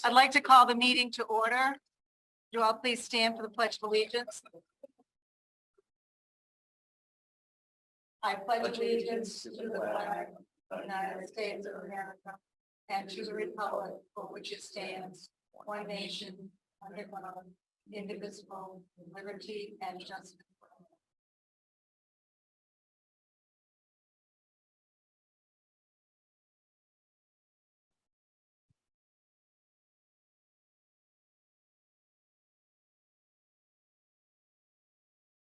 I'd like to call the meeting to order. Do all please stand for the Pledge of Allegiance. I pledge allegiance to the flag of the United States of America and to the republic for which it stands, one nation, under God, indivisible, with liberty and justice for all.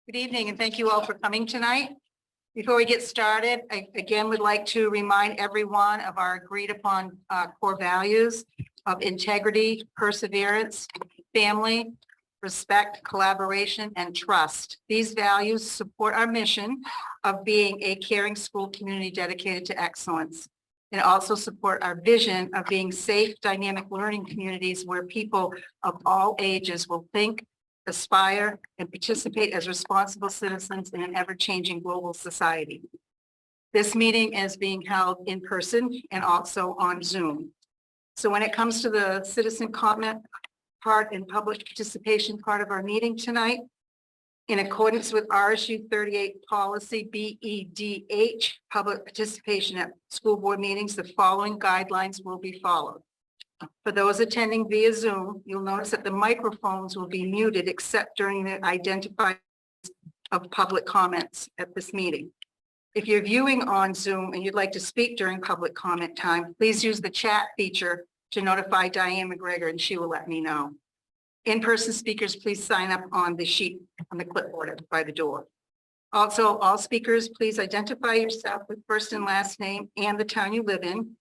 Good evening, and thank you all for coming tonight. Before we get started, I again would like to remind everyone of our agreed upon core values of integrity, perseverance, family, respect, collaboration, and trust. These values support our mission of being a caring school community dedicated to excellence, and also support our vision of being safe, dynamic learning communities where people of all ages will think, aspire, and participate as responsible citizens in an ever-changing global society. This meeting is being held in person and also on Zoom. So when it comes to the citizen comment part and public participation part of our meeting tonight, in accordance with RSU 38 policy BEDH, public participation at school board meetings, the following guidelines will be followed. For those attending via Zoom, you'll notice that the microphones will be muted except during the identified of public comments at this meeting. If you're viewing on Zoom and you'd like to speak during public comment time, please use the chat feature to notify Diane McGregor and she will let me know. In-person speakers, please sign up on the sheet on the clipboard by the door. Also, all speakers, please identify yourself with first and last name and the town you live in.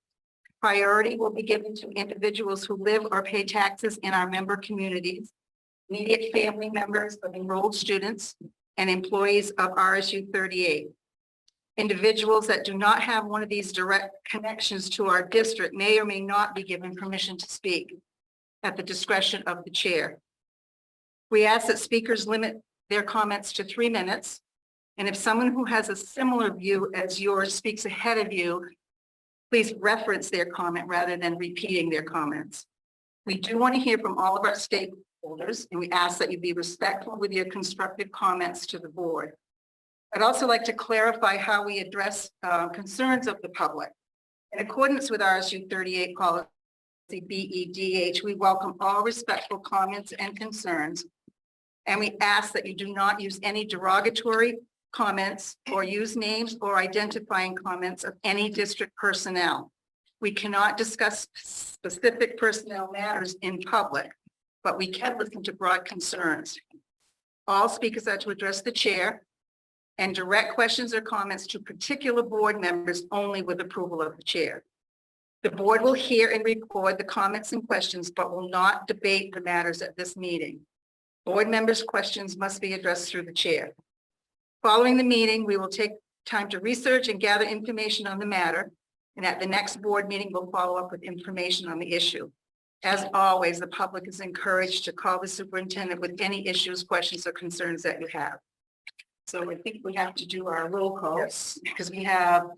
Priority will be given to individuals who live or pay taxes in our member communities, immediate family members of enrolled students, and employees of RSU 38. Individuals that do not have one of these direct connections to our district may or may not be given permission to speak at the discretion of the chair. We ask that speakers limit their comments to 3 minutes, and if someone who has a similar view as yours speaks ahead of you, please reference their comment rather than repeating their comments. We do want to hear from all of our stakeholders, and we ask that you be respectful with your constructive comments to the board. I'd also like to clarify how we address concerns of the public. In accordance with RSU 38 policy BEDH, we welcome all respectful comments and concerns, and we ask that you do not use any derogatory comments or use names or identifying comments of any district personnel. We cannot discuss specific personnel matters in public, but we can listen to broad concerns. All speakers are to address the chair and direct questions or comments to particular board members only with approval of the chair. The board will hear and record the comments and questions, but will not debate the matters at this meeting. Board members' questions must be addressed through the chair. Following the meeting, we will take time to research and gather information on the matter, and at the next board meeting, we'll follow up with information on the issue. As always, the public is encouraged to call the superintendent with any issues, questions, or concerns that you have. So I think we have to do our roll call because we have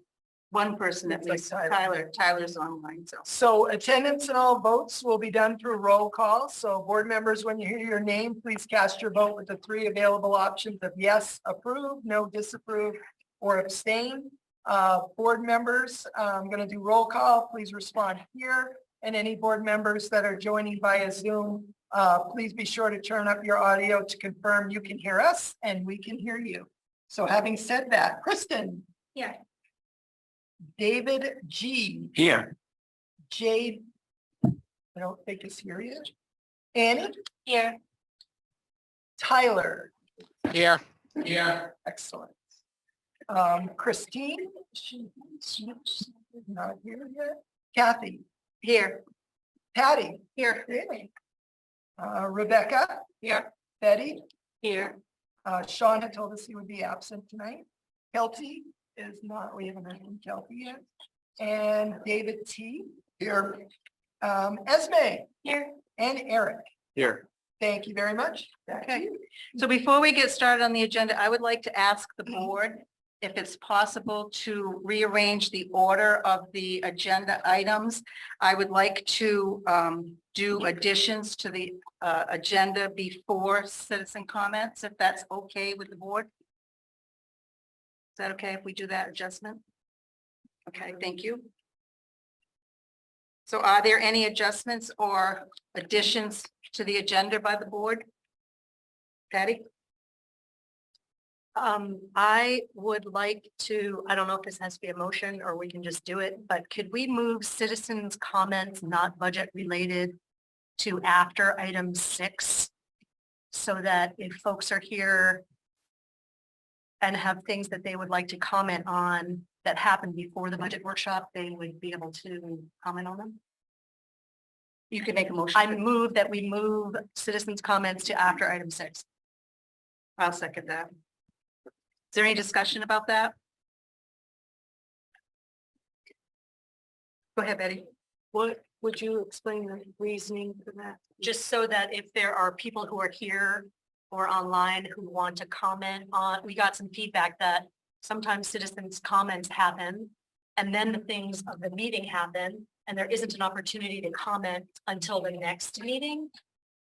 one person at least, Tyler. Tyler's online. So attendance and all votes will be done through roll call. So board members, when you hear your name, please cast your vote with the 3 available options of yes, approve, no, disapprove, or abstain. Board members, I'm going to do roll call. Please respond here. And any board members that are joining via Zoom, please be sure to turn up your audio to confirm you can hear us and we can hear you. So having said that, Kristen. Yeah. David G. Here. Jade. I don't think is here yet. Annie. Here. Tyler. Here. Here. Excellent. Christine. She's not here yet. Kathy. Here. Patty. Here. Rebecca. Here. Betty. Here. Sean had told us he would be absent tonight. Kelty is not, we haven't heard from Kelty yet. And David T. Here. Esme. Here. And Eric. Here. Thank you very much. Okay. So before we get started on the agenda, I would like to ask the board if it's possible to rearrange the order of the agenda items. I would like to do additions to the agenda before citizen comments, if that's okay with the board. Is that okay if we do that adjustment? Okay, thank you. So are there any adjustments or additions to the agenda by the board? Patty? I would like to, I don't know if this has to be a motion or we can just do it, but could we move citizens' comments not budget related to after item 6? So that if folks are here and have things that they would like to comment on that happened before the budget workshop, they would be able to comment on them. You can make a motion. I move that we move citizens' comments to after item 6. I'll second that. Is there any discussion about that? Go ahead, Betty. What would you explain the reasoning for that? Just so that if there are people who are here or online who want to comment on, we got some feedback that sometimes citizens' comments happen and then the things of the meeting happen and there isn't an opportunity to comment until the next meeting.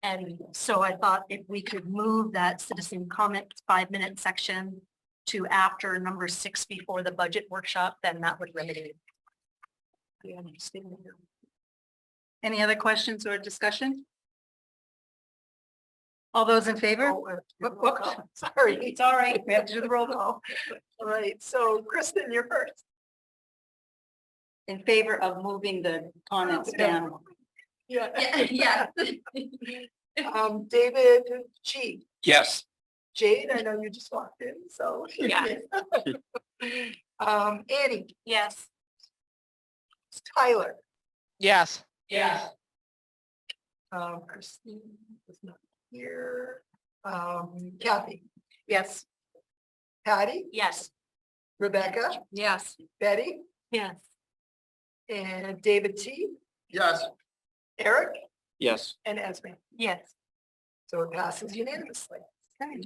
And so I thought if we could move that citizen comment 5-minute section to after number 6 before the budget workshop, then that would remedy. Any other questions or discussion? All those in favor? Whoop. Sorry. It's all right. We have to do the roll call. All right, so Kristen, you're first. In favor of moving the comments down. Yeah. Yeah. David G. Yes. Jade, I know you just walked in, so. Yeah. Annie, Yes. Tyler, Yes. Yes. Christine is not here. Kathy, Yes. Patty, Yes. Rebecca, Yes. Betty, Yes. and David T, Yes. Eric, Yes. and Esme. Yes. So it passes unanimously. Okay.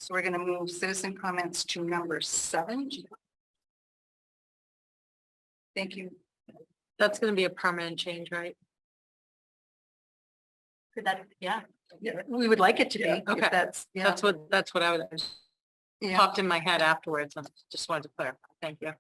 So we're going to move citizen comments to number 7. Thank you. That's going to be a permanent change, right? Could that, yeah. Yeah, we would like it to be. Yeah, if okay. That's, yeah. That's what I was Yeah. popped in my head afterwards. I just wanted to clarify. Thank you.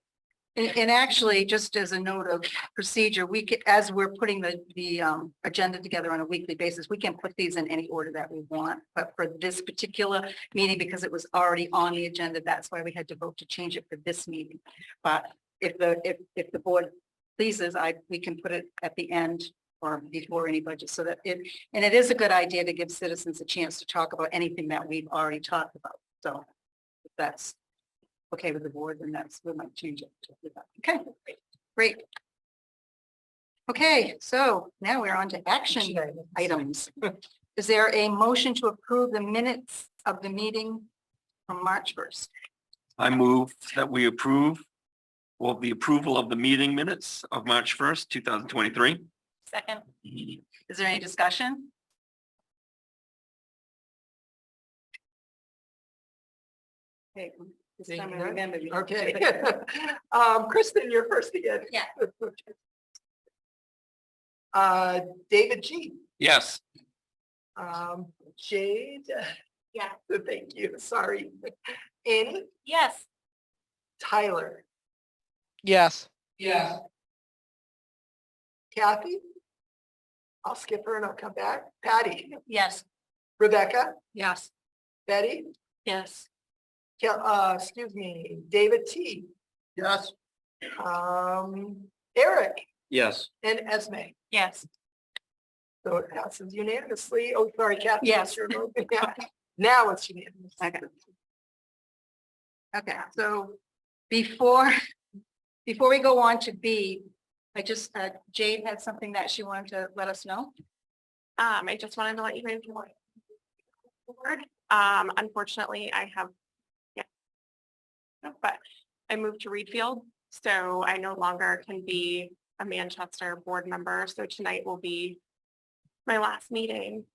And actually, just as a note of procedure, we could, as we're putting the agenda together on a weekly basis, we can put these in any order that we want. But for this particular meeting, because it was already on the agenda, that's why we had to vote to change it for this meeting. But if the board pleases, we can put it at the end or before any budget, so that and it is a good idea to give citizens a chance to talk about anything that we've already talked about. So if that's okay with the board, then we might change it. Okay, great. Okay, so now we're on to action items. Is there a motion to approve the minutes of the meeting from March 1st? I move that we approve, well, the approval of the meeting minutes of March 1st, 2023. Second. Is there any discussion? Okay. This time I remember. Okay. Kristen, you're first again. Yeah. David G. Yes. Jade. Yeah. Thank you. Sorry. Annie, Yes. Tyler, Yes. yeah. Kathy. I'll skip her and I'll come back. Patty, Yes. Rebecca, Yes. Betty, Yes. excuse me, David T. Yes. Eric Yes. and Esme. Yes. So it passes unanimously. Oh, sorry, Kathy. Yes. that's your vote. Yeah. Now it's unanimous. Okay. Okay, so before we go on to B, I just, Jade had something that she wanted to let us know. I just wanted to let you guys know. Unfortunately, I have, yeah. No, but I moved to Reedfield, so I no longer can be a Manchester board member. So tonight will be my last meeting.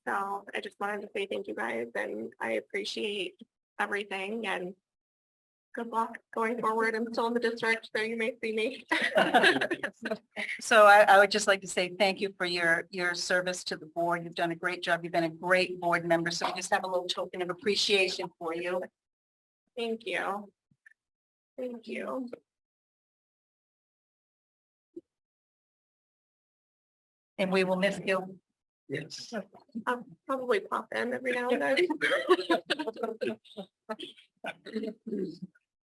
So I just wanted to say thank you guys, and I appreciate everything. And good luck going forward. I'm still in the district, so you may see me. So I would just like to say thank you for your service to the board. You've done a great job. You've been a great board member. So we just have a little token of appreciation for you. Thank you. Thank you. And we will miss you. Yes. I'll probably pop in every now and then.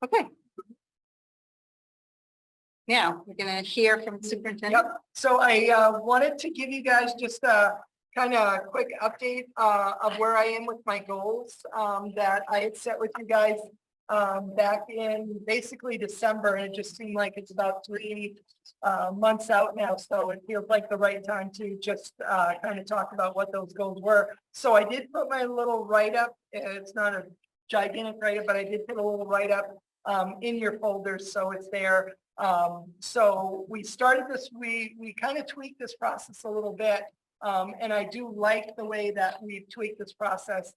Okay. Now, we're gonna hear from the superintendent. Yep, so I wanted to give you guys just a kind of quick update of where I am with my goals that I had set with you guys back in basically December, and it just seemed like it's about 3 months out now, so it feels like the right time to just kind of talk about what those goals were. So I did put my little write-up, it's not a gigantic write-up, but I did put a little write-up in your folders, so it's there. So we started this, we kind of tweaked this process a little bit. And I do like the way that we've tweaked this process.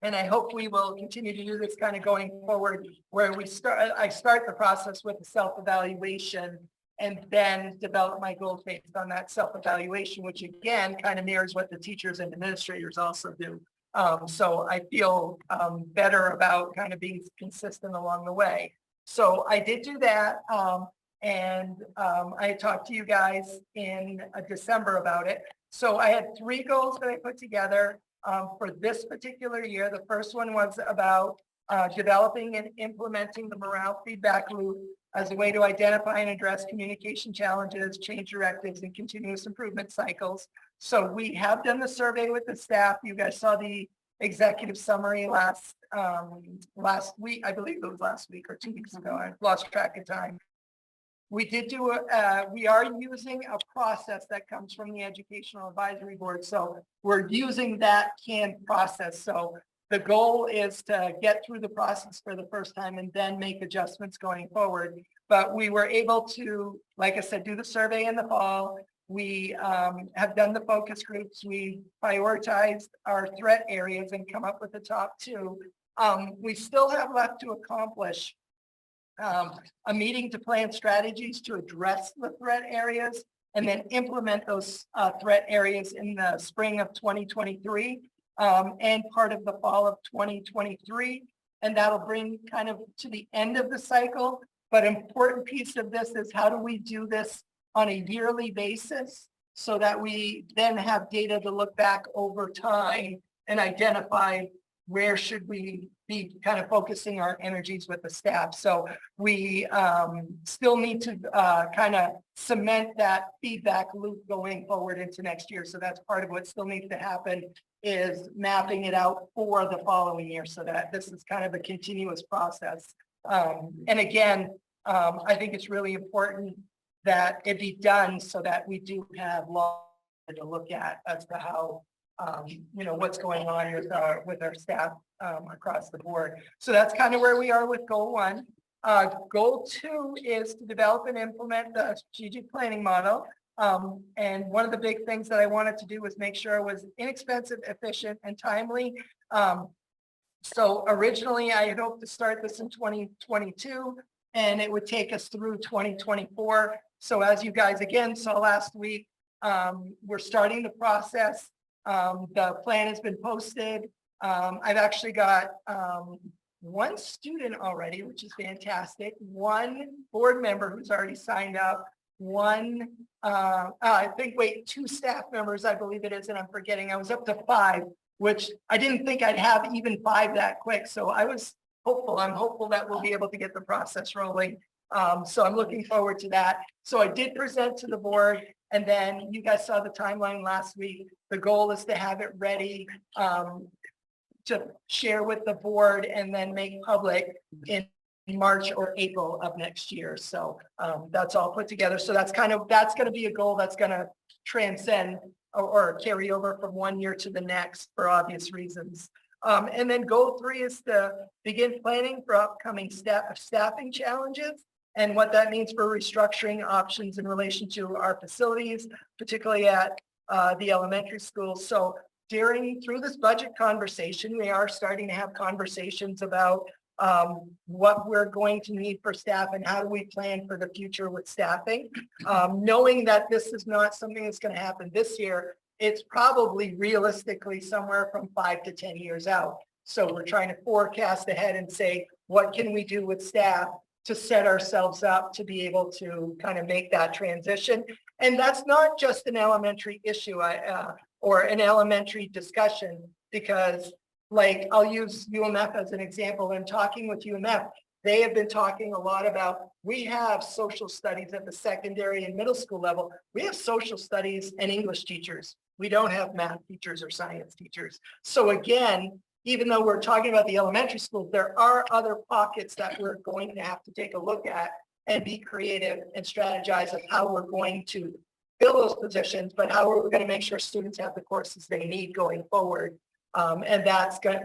And I hope we will continue to do this kind of going forward, where I start the process with a self-evaluation and then develop my goals based on that self-evaluation, which again, kind of mirrors what the teachers and administrators also do. So I feel better about kind of being consistent along the way. So I did do that, and I talked to you guys in December about it. So I had 3 goals that I put together for this particular year. The first one was about developing and implementing the morale feedback loop as a way to identify and address communication challenges, change directives, and continuous improvement cycles. So we have done the survey with the staff. You guys saw the executive summary last week. I believe it was last week or 2 weeks ago. I lost track of time. We did do we are using a process that comes from the Educational Advisory Board. So we're using that canned process. So the goal is to get through the process for the first time and then make adjustments going forward. But we were able to, like I said, do the survey in the fall. We have done the focus groups. We prioritized our threat areas and come up with the top 2. We still have left to accomplish a meeting to plan strategies to address the threat areas and then implement those threat areas in the spring of 2023 and part of the fall of 2023. And that'll bring kind of to the end of the cycle. But an important piece of this is, how do we do this on a yearly basis so that we then have data to look back over time and identify where should we be kind of focusing our energies with the staff. So we still need to kind of cement that feedback loop going forward into next year. So that's part of what still needs to happen, is mapping it out for the following year so that this is kind of a continuous process. And again, I think it's really important that it be done so that we do have law to look at as to how what's going on with our staff across the board. So that's kind of where we are with goal 1. Goal 2 is to develop and implement the strategic planning model. And one of the big things that I wanted to do was make sure it was inexpensive, efficient, and timely. So originally I had hoped to start this in 2022, and it would take us through 2024. So as you guys again saw last week, we're starting the process. The plan has been posted. I've actually got 1 student already, which is fantastic. 1 board member who's already signed up. 2 staff members, I believe it is, and I'm forgetting. I was up to 5, which I didn't think I'd have even 5 that quick. So I was hopeful. I'm hopeful that we'll be able to get the process rolling. So I'm looking forward to that. So I did present to the board, and then you guys saw the timeline last week. The goal is to have it ready to share with the board and then make public in March or April of next year. So that's all put together. So that's going to be a goal that's going to transcend or carry over from one year to the next for obvious reasons. And then goal 3 is to begin planning for upcoming staffing challenges and what that means for restructuring options in relation to our facilities, particularly at the elementary schools. So through this budget conversation, we are starting to have conversations about what we're going to need for staff and how do we plan for the future with staffing. Knowing that this is not something that's going to happen this year, it's probably realistically somewhere from 5 to 10 years out. So we're trying to forecast ahead and say, what can we do with staff to set ourselves up to be able to kind of make that transition? And that's not just an elementary issue or an elementary discussion, because like I'll use UMF as an example. In talking with UMF, they have been talking a lot about, we have social studies at the secondary and middle school level. We have social studies and English teachers. We don't have math teachers or science teachers. So again, even though we're talking about the elementary schools, there are other pockets that we're going to have to take a look at and be creative and strategize of how we're going to fill those positions, but how we're going to make sure students have the courses they need going forward. And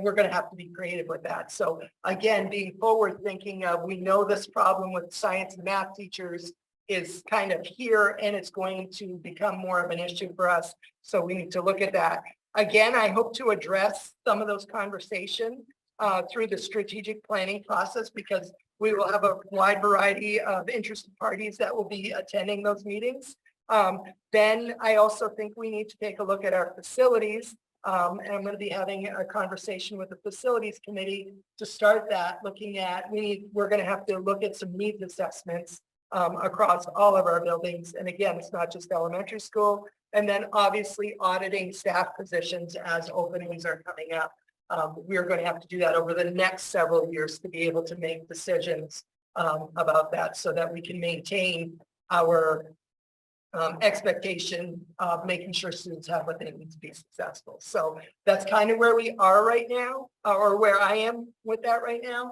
we're going to have to be creative with that. So again, being forward thinking of, we know this problem with science and math teachers is kind of here and it's going to become more of an issue for us. So we need to look at that. Again, I hope to address some of those conversations through the strategic planning process, because we will have a wide variety of interested parties that will be attending those meetings. Then I also think we need to take a look at our facilities. And I'm going to be having a conversation with the facilities committee to start that, looking at, we're going to have to look at some needs assessments across all of our buildings. And again, it's not just elementary school. And then obviously auditing staff positions as openings are coming up. We're going to have to do that over the next several years to be able to make decisions about that, so that we can maintain our expectation of making sure students have what they need to be successful. So that's kind of where we are right now, or where I am with that right now.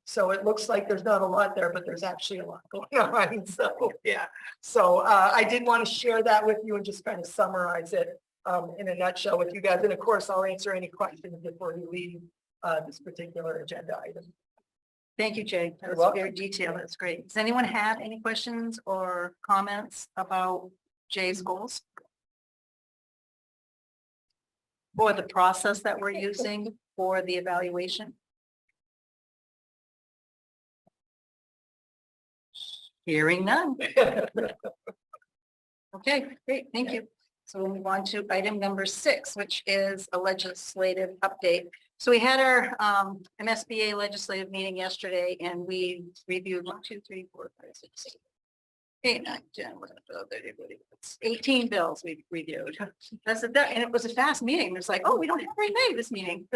So it looks like there's not a lot there, but there's actually a lot going on. So yeah, so I did want to share that with you and just kind of summarize it in a nutshell with you guys. And of course, I'll answer any questions before we leave this particular agenda item. Thank you, Jay. That You're was welcome. very detailed. That's great. Does anyone have any questions or comments about Jay's goals? Or the process that we're using for the evaluation? Hearing none. Okay, great. Thank you. So we'll move on to item number 6, which is a legislative update. So we had our MSBA legislative meeting yesterday, and we reviewed 1, 2, 3, 4, 5, 6, 8, 9, 10, 11, 12, 13, 14, 18 bills we reviewed. That's and it was a fast meeting. It's like, oh, we don't have very many this meeting.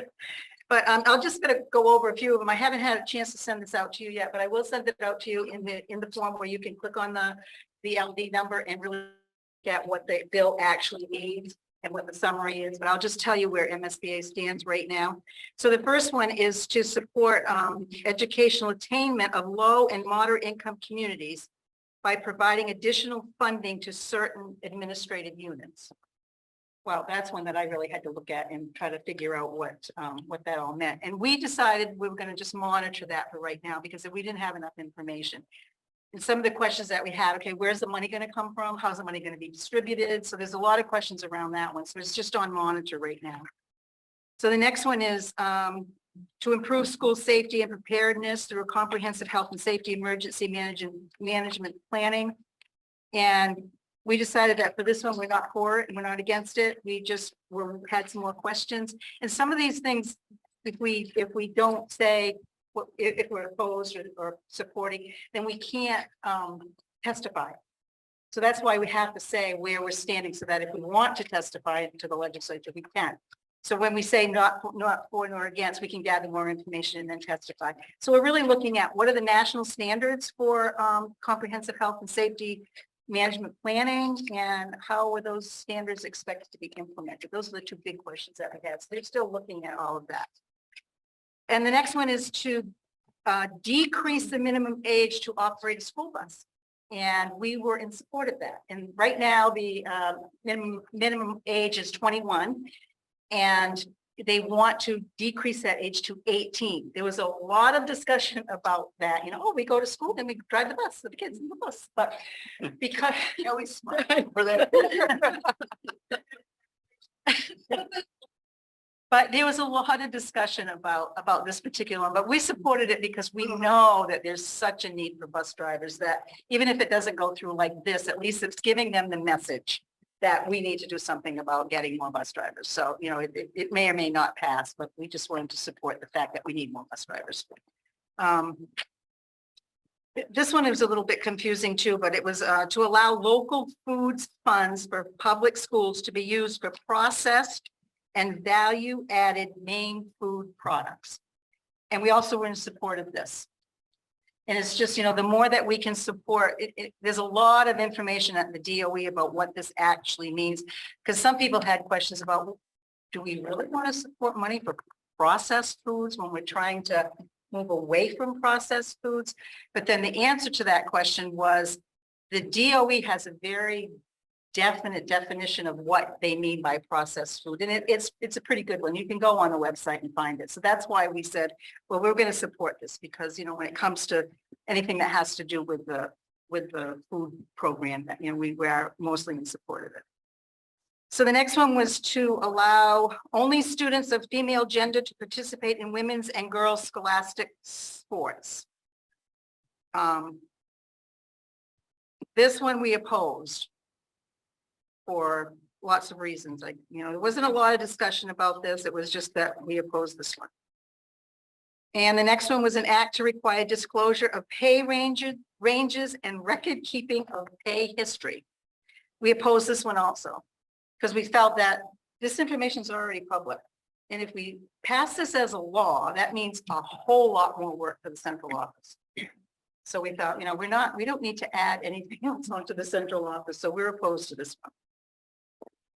But I'll just gonna go over a few of them. I haven't had a chance to send this out to you yet, but I will send it out to you in the form where you can click on the LD number and really look at what the bill actually means and what the summary is. But I'll just tell you where MSBA stands right now. So the first one is to support educational attainment of low and moderate income communities by providing additional funding to certain administrative units. Well, that's one that I really had to look at and try to figure out what that all meant. And we decided we were going to just monitor that for right now, because we didn't have enough information. And some of the questions that we had, okay, where's the money going to come from? How's the money going to be distributed? So there's a lot of questions around that one. So it's just on monitor right now. So the next one is to improve school safety and preparedness through a comprehensive health and safety emergency management planning. And we decided that for this one, we're not for it and we're not against it. We just had some more questions. And some of these things, if we don't say, if we're opposed or supporting, then we can't testify. So that's why we have to say where we're standing, so that if we want to testify to the legislature, we can. So when we say not for nor against, we can gather more information and then testify. So we're really looking at what are the national standards for comprehensive health and safety management planning, and how are those standards expected to be implemented? Those are the two big questions that we have. So they're still looking at all of that. And the next one is to decrease the minimum age to operate a school bus. And we were in support of that. And right now, the minimum age is 21. And they want to decrease that age to 18. There was a lot of discussion about that. You know, oh, we go to school, then we drive the bus, so the kids in the bus. But because always smart for that. But there was a lot of discussion about this particular one, but we supported it because we know that there's such a need for bus drivers that even if it doesn't go through like this, at least it's giving them the message that we need to do something about getting more bus drivers. So, you know, it may or may not pass, but we just wanted to support the fact that we need more bus drivers. This one is a little bit confusing too, but it was to allow local foods funds for public schools to be used for processed and value-added main food products. And we also were in support of this. And it's just, you know, the more that we can support, there's a lot of information at the DOE about what this actually means. Because some people had questions about, do we really want to support money for processed foods when we're trying to move away from processed foods? But then the answer to that question was the DOE has a very definite definition of what they mean by processed food. And it's a pretty good one. You can go on the website and find it. So that's why we said, well, we're going to support this because, you know, when it comes to anything that has to do with the food program, that, you know, we are mostly in support of it. So the next one was to allow only students of female gender to participate in women's and girls' scholastic sports. This one we opposed for lots of reasons. Like, you know, there wasn't a lot of discussion about this. It was just that we opposed this one. And the next one was an act to require disclosure of pay ranges and record keeping of pay history. We opposed this one also because we felt that this information is already public. And if we pass this as a law, that means a whole lot more work for the central office. So we thought, you know, we don't need to add anything else onto the central office. So we're opposed to this one.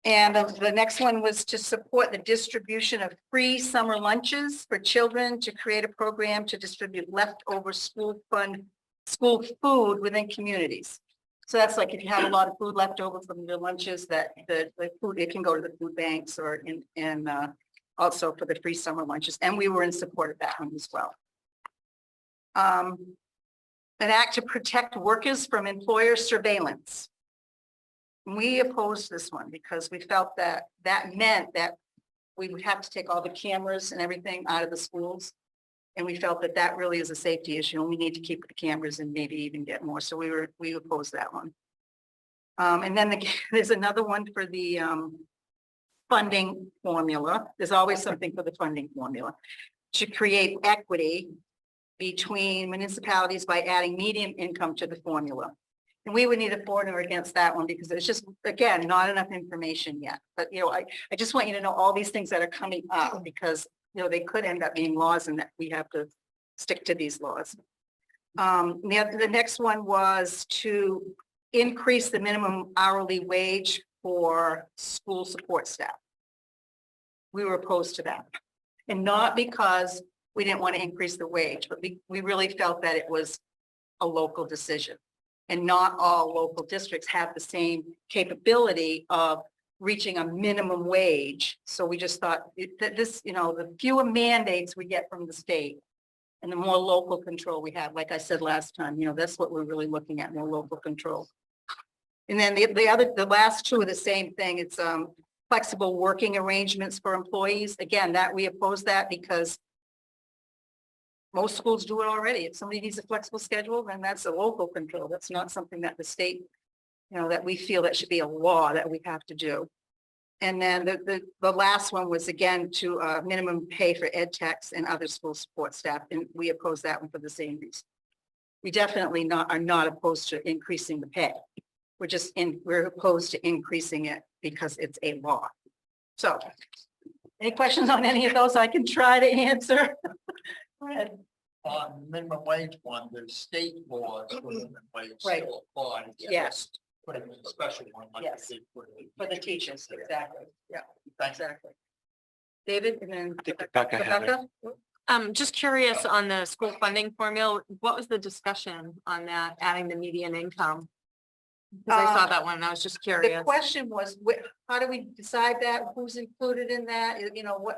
And the next one was to support the distribution of free summer lunches for children, to create a program to distribute leftover school food within communities. So that's like if you have a lot of food left over from your lunches, that the food, it can go to the food banks or also for the free summer lunches. And we were in support of that one as well. An act to protect workers from employer surveillance. We opposed this one because we felt that meant that we would have to take all the cameras and everything out of the schools. And we felt that really is a safety issue and we need to keep the cameras and maybe even get more. So we opposed that one. And then there's another one for the funding formula. There's always something for the funding formula to create equity between municipalities by adding median income to the formula. And we would need a for or against that one because it's just, again, not enough information yet. But, you know, I just want you to know all these things that are coming up because, you know, they could end up being laws and that we have to stick to these laws. The next one was to increase the minimum hourly wage for school support staff. We were opposed to that. And not because we didn't want to increase the wage, but we really felt that it was a local decision. And not all local districts have the same capability of reaching a minimum wage. So we just thought that this, you know, the fewer mandates we get from the state and the more local control we have, like I said last time, you know, that's what we're really looking at, more local control. And then the last two are the same thing. It's flexible working arrangements for employees. Again, that we oppose that because most schools do it already. If somebody needs a flexible schedule, then that's a local control. That's not something that the state, you know, that we feel that should be a law that we have to do. And then the last one was again to minimum pay for ed techs and other school support staff. And we oppose that one for the same reason. We definitely are not opposed to increasing the pay. We're opposed to increasing it because it's a law. So any questions on any of those I can try to answer? Go ahead. On minimum wage one, there's state laws for minimum wage Right. still apply. Yes. Put in a special one. Like Yes. they did for the For the teachers, exactly. Yeah, Thank you. exactly. David and then Rebecca had it. Rebecca? Just curious on the school funding formula, what was the discussion on that, adding the median income? Because I saw that one and I was just The curious. question was, how do we decide that? Who's included in that? You know,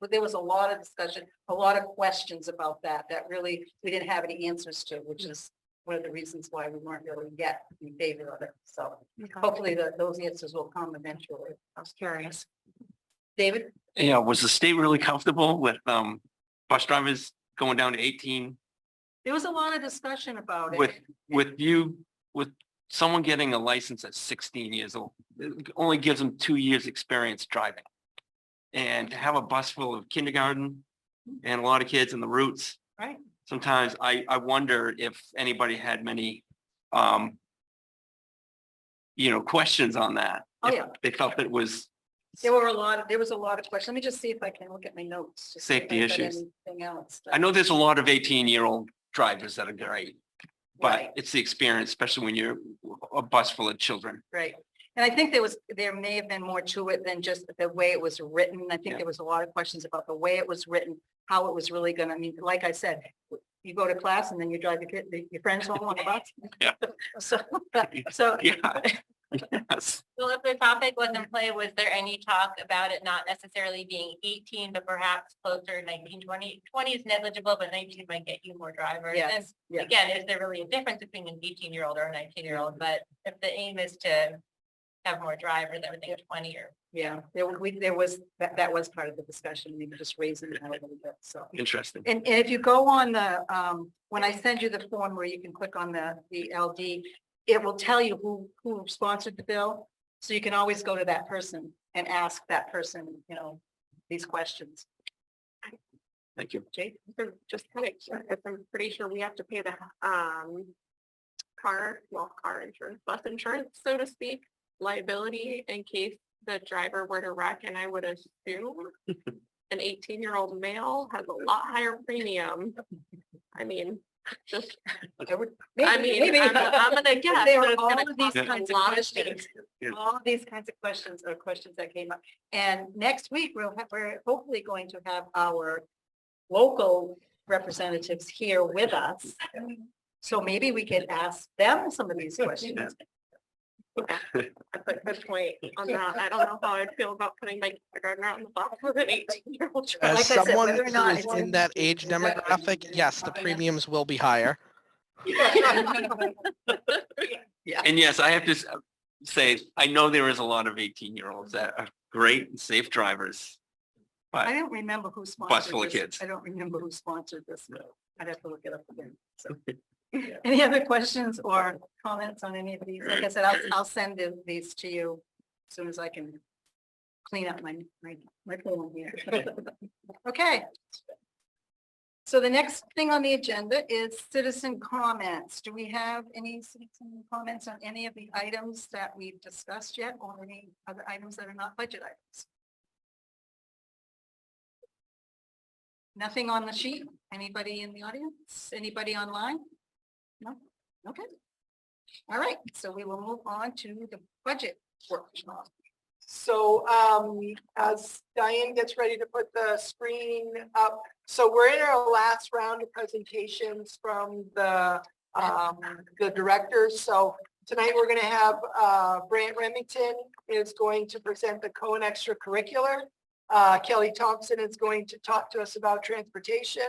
there was a lot of discussion, a lot of questions about that really we didn't have any answers to, which is one of the reasons why we weren't really yet in favor of it. So Okay. hopefully those answers will come eventually. I was curious. David? Yeah, was the state really comfortable with bus drivers going down to 18 There was a lot of discussion about it. with someone getting a license at 16 years old? It only gives them 2 years experience driving. And to have a bus full of kindergarten and a lot of kids in the routes. Right. Sometimes I wonder if anybody had many questions on that. Oh, If yeah. They felt that it was There was a lot of questions. Let me just see if I can look at my notes. to see if Safety I've got issues. Anything else? I know there's a lot of 18-year-old drivers that are great, but Right. it's the experience, especially when you're a bus full of children. Right. And I think there may have been more to it than just the way it was written. I think Yeah. there was a lot of questions about the way it was written, how it was really gonna, I mean, like I said, you go to class and then you drive your friends home on the bus. Yeah. So. Yeah. Yes. Well, if the topic was in play, was there any talk about it not necessarily being 18, but perhaps closer 19, 20? 20 is negligible, but 19 might get you more drivers. Yes, And yeah. again, is there really a difference between an 18-year-old or a 19-year-old? But if the aim is to have more drivers, I would think 20 or. Yeah, there was, that was part of the discussion. We were just raising it a little bit, so. Interesting. And if you go on the, when I send you the form where you can click on the LD, it will tell you who sponsored the bill. So you can always go to that person and ask that person, these questions. Thank you. Jake? Just kind of, I'm pretty sure we have to pay the car insurance, bus insurance, so to speak, liability in case the driver were to wreck, and I would assume an 18-year-old male has a lot higher premium. I mean, just, Maybe. I'm gonna guess. There that are it's all gonna of these cost a kinds of lot questions. Yeah. All of these kinds of questions are questions that came up. And next week, we're hopefully going to have our local representatives here with us. So maybe we could ask them some of these questions. That's a good point on that. I don't know how I'd feel about putting my kindergartner on the bus with an 18-year-old. Like I As said, someone whether or not who is it's- in that age demographic, yes, the premiums will be higher. And yes, I have to say, I know there is a lot of 18-year-olds that are great and safe drivers. I But don't remember who sponsored Bus full of this. kids. I don't remember who sponsored this. I'd have to look it up again. So. Any other questions or comments on any of these? Like I said, I'll send these to you as soon as I can clean up my phone here. Okay. So the next thing on the agenda is citizen comments. Do we have any citizen comments on any of the items that we've discussed yet, or any other items that are not budget items? Nothing on the sheet? Anybody in the audience? Anybody online? No? Okay. All right, so we will move on to the budget workshop. So as Diane gets ready to put the screen up, so we're in our last round of presentations from the directors. So tonight we're going to have Brant Remington is going to present the Cohen extracurricular. Kelly Thompson is going to talk to us about transportation.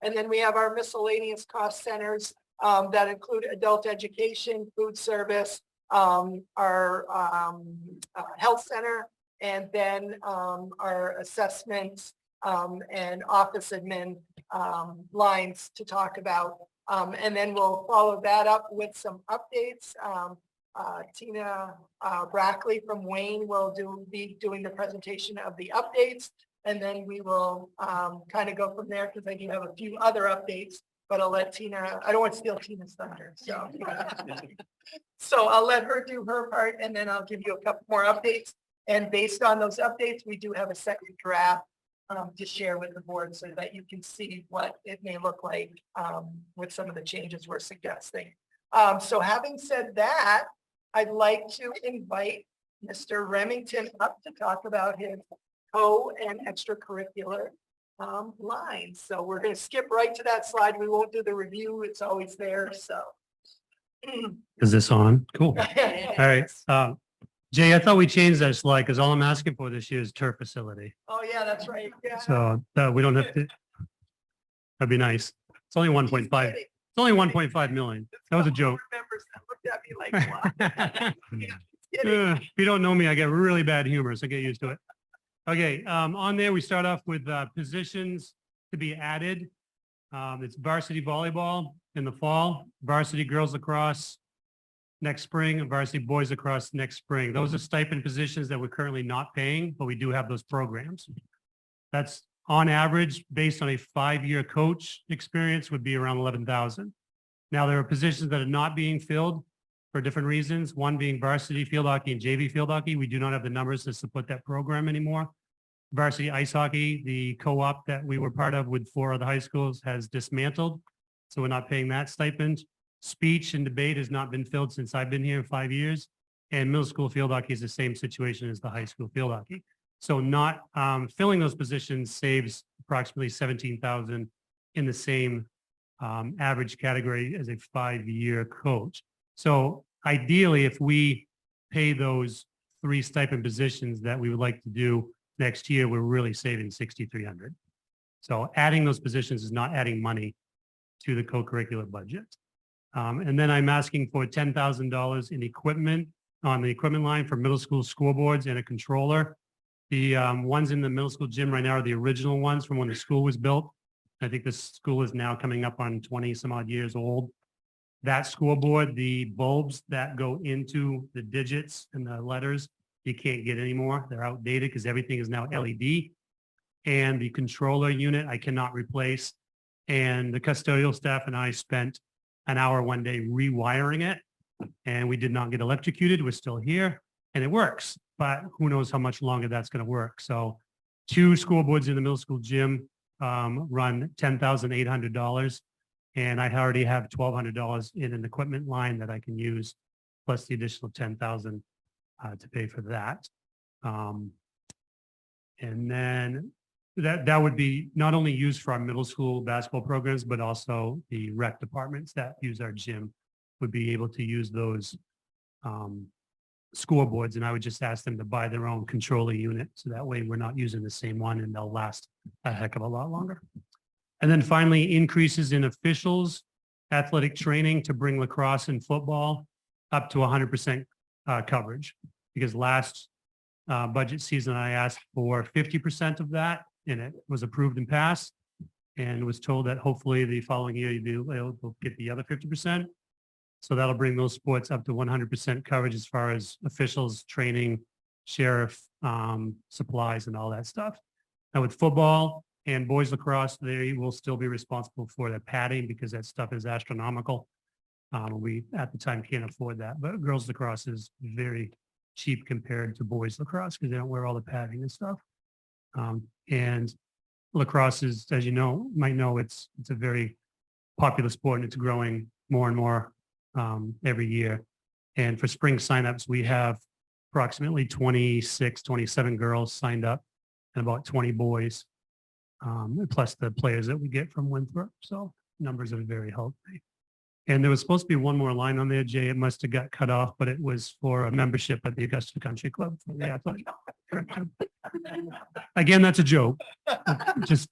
And then we have our miscellaneous cost centers that include adult education, food service, our health center, and then our assessments and office admin lines to talk about. And then we'll follow that up with some updates. Tina Brackley from Wayne will be doing the presentation of the updates. And then we will kind of go from there because I do have a few other updates, but I'll let Tina, I don't want to steal Tina's thunder. So I'll let her do her part and then I'll give you a couple more updates. And based on those updates, we do have a second draft to share with the board so that you can see what it may look like with some of the changes we're suggesting. So having said that, I'd like to invite Mr. Remington up to talk about his co and extracurricular lines. So we're going to skip right to that slide. We won't do the review. It's always there. So. Is this on? Cool. All right. Jay, I thought we changed that slide because all I'm asking for this year is turf facility. Oh, yeah, that's right. Yeah. So we don't have to. That'd be nice. It's only 1.5. It's only 1.5 million. That was a joke. Members that looked at me like, what? If you don't know me, I get really bad humor, so get used to it. Okay, on there, we start off with positions to be added. It's varsity volleyball in the fall, varsity girls lacrosse next spring, and varsity boys lacrosse next spring. Those are stipend positions that we're currently not paying, but we do have those programs. That's on average, based on a 5-year coach experience, would be around 11,000. Now, there are positions that are not being filled for different reasons, one being varsity field hockey and JV field hockey. We do not have the numbers to support that program anymore. Varsity ice hockey, the co-op that we were part of with 4 other high schools, has dismantled. So we're not paying that stipend. Speech and debate has not been filled since I've been here in 5 years. And middle school field hockey is the same situation as the high school field hockey. So not filling those positions saves approximately 17,000 in the same average category as a 5-year coach. So ideally, if we pay those 3 stipend positions that we would like to do next year, we're really saving 6,300. So adding those positions is not adding money to the co-curricular budget. And then I'm asking for $10,000 in equipment on the equipment line for middle school scoreboards and a controller. The ones in the middle school gym right now are the original ones from when the school was built. I think this school is now coming up on 20 some odd years old. That scoreboard, the bulbs that go into the digits and the letters, you can't get anymore. They're outdated because everything is now LED. And the controller unit, I cannot replace. And the custodial staff and I spent an hour one day rewiring it, and we did not get electrocuted. We're still here, and it works, but who knows how much longer that's going to work. So 2 scoreboards in the middle school gym run $10,800, and I already have $1,200 in an equipment line that I can use, plus the additional $10,000 to pay for that. And then that would be not only used for our middle school basketball programs, but also the rec departments that use our gym would be able to use those scoreboards. And I would just ask them to buy their own controller unit. So that way we're not using the same one and they'll last a heck of a lot longer. And then finally, increases in officials, athletic training to bring lacrosse and football up to 100% coverage. Because last budget season, I asked for 50% of that, and it was approved and passed, and was told that hopefully the following year you'll be able to get the other 50%. So that'll bring those sports up to 100% coverage as far as officials, training, sheriff, supplies, and all that stuff. Now with football and boys lacrosse, they will still be responsible for the padding because that stuff is astronomical. We at the time can't afford that, but girls lacrosse is very cheap compared to boys lacrosse because they don't wear all the padding and stuff. And lacrosse is, as you know, might know, it's a very popular sport and it's growing more and more every year. And for spring signups, we have approximately 26, 27 girls signed up and about 20 boys, plus the players that we get from Winthrop. So numbers are very healthy. And there was supposed to be one more line on there, Jay. It must have got cut off, but it was for a membership at the Augusta Country Club. Again, that's a joke. Just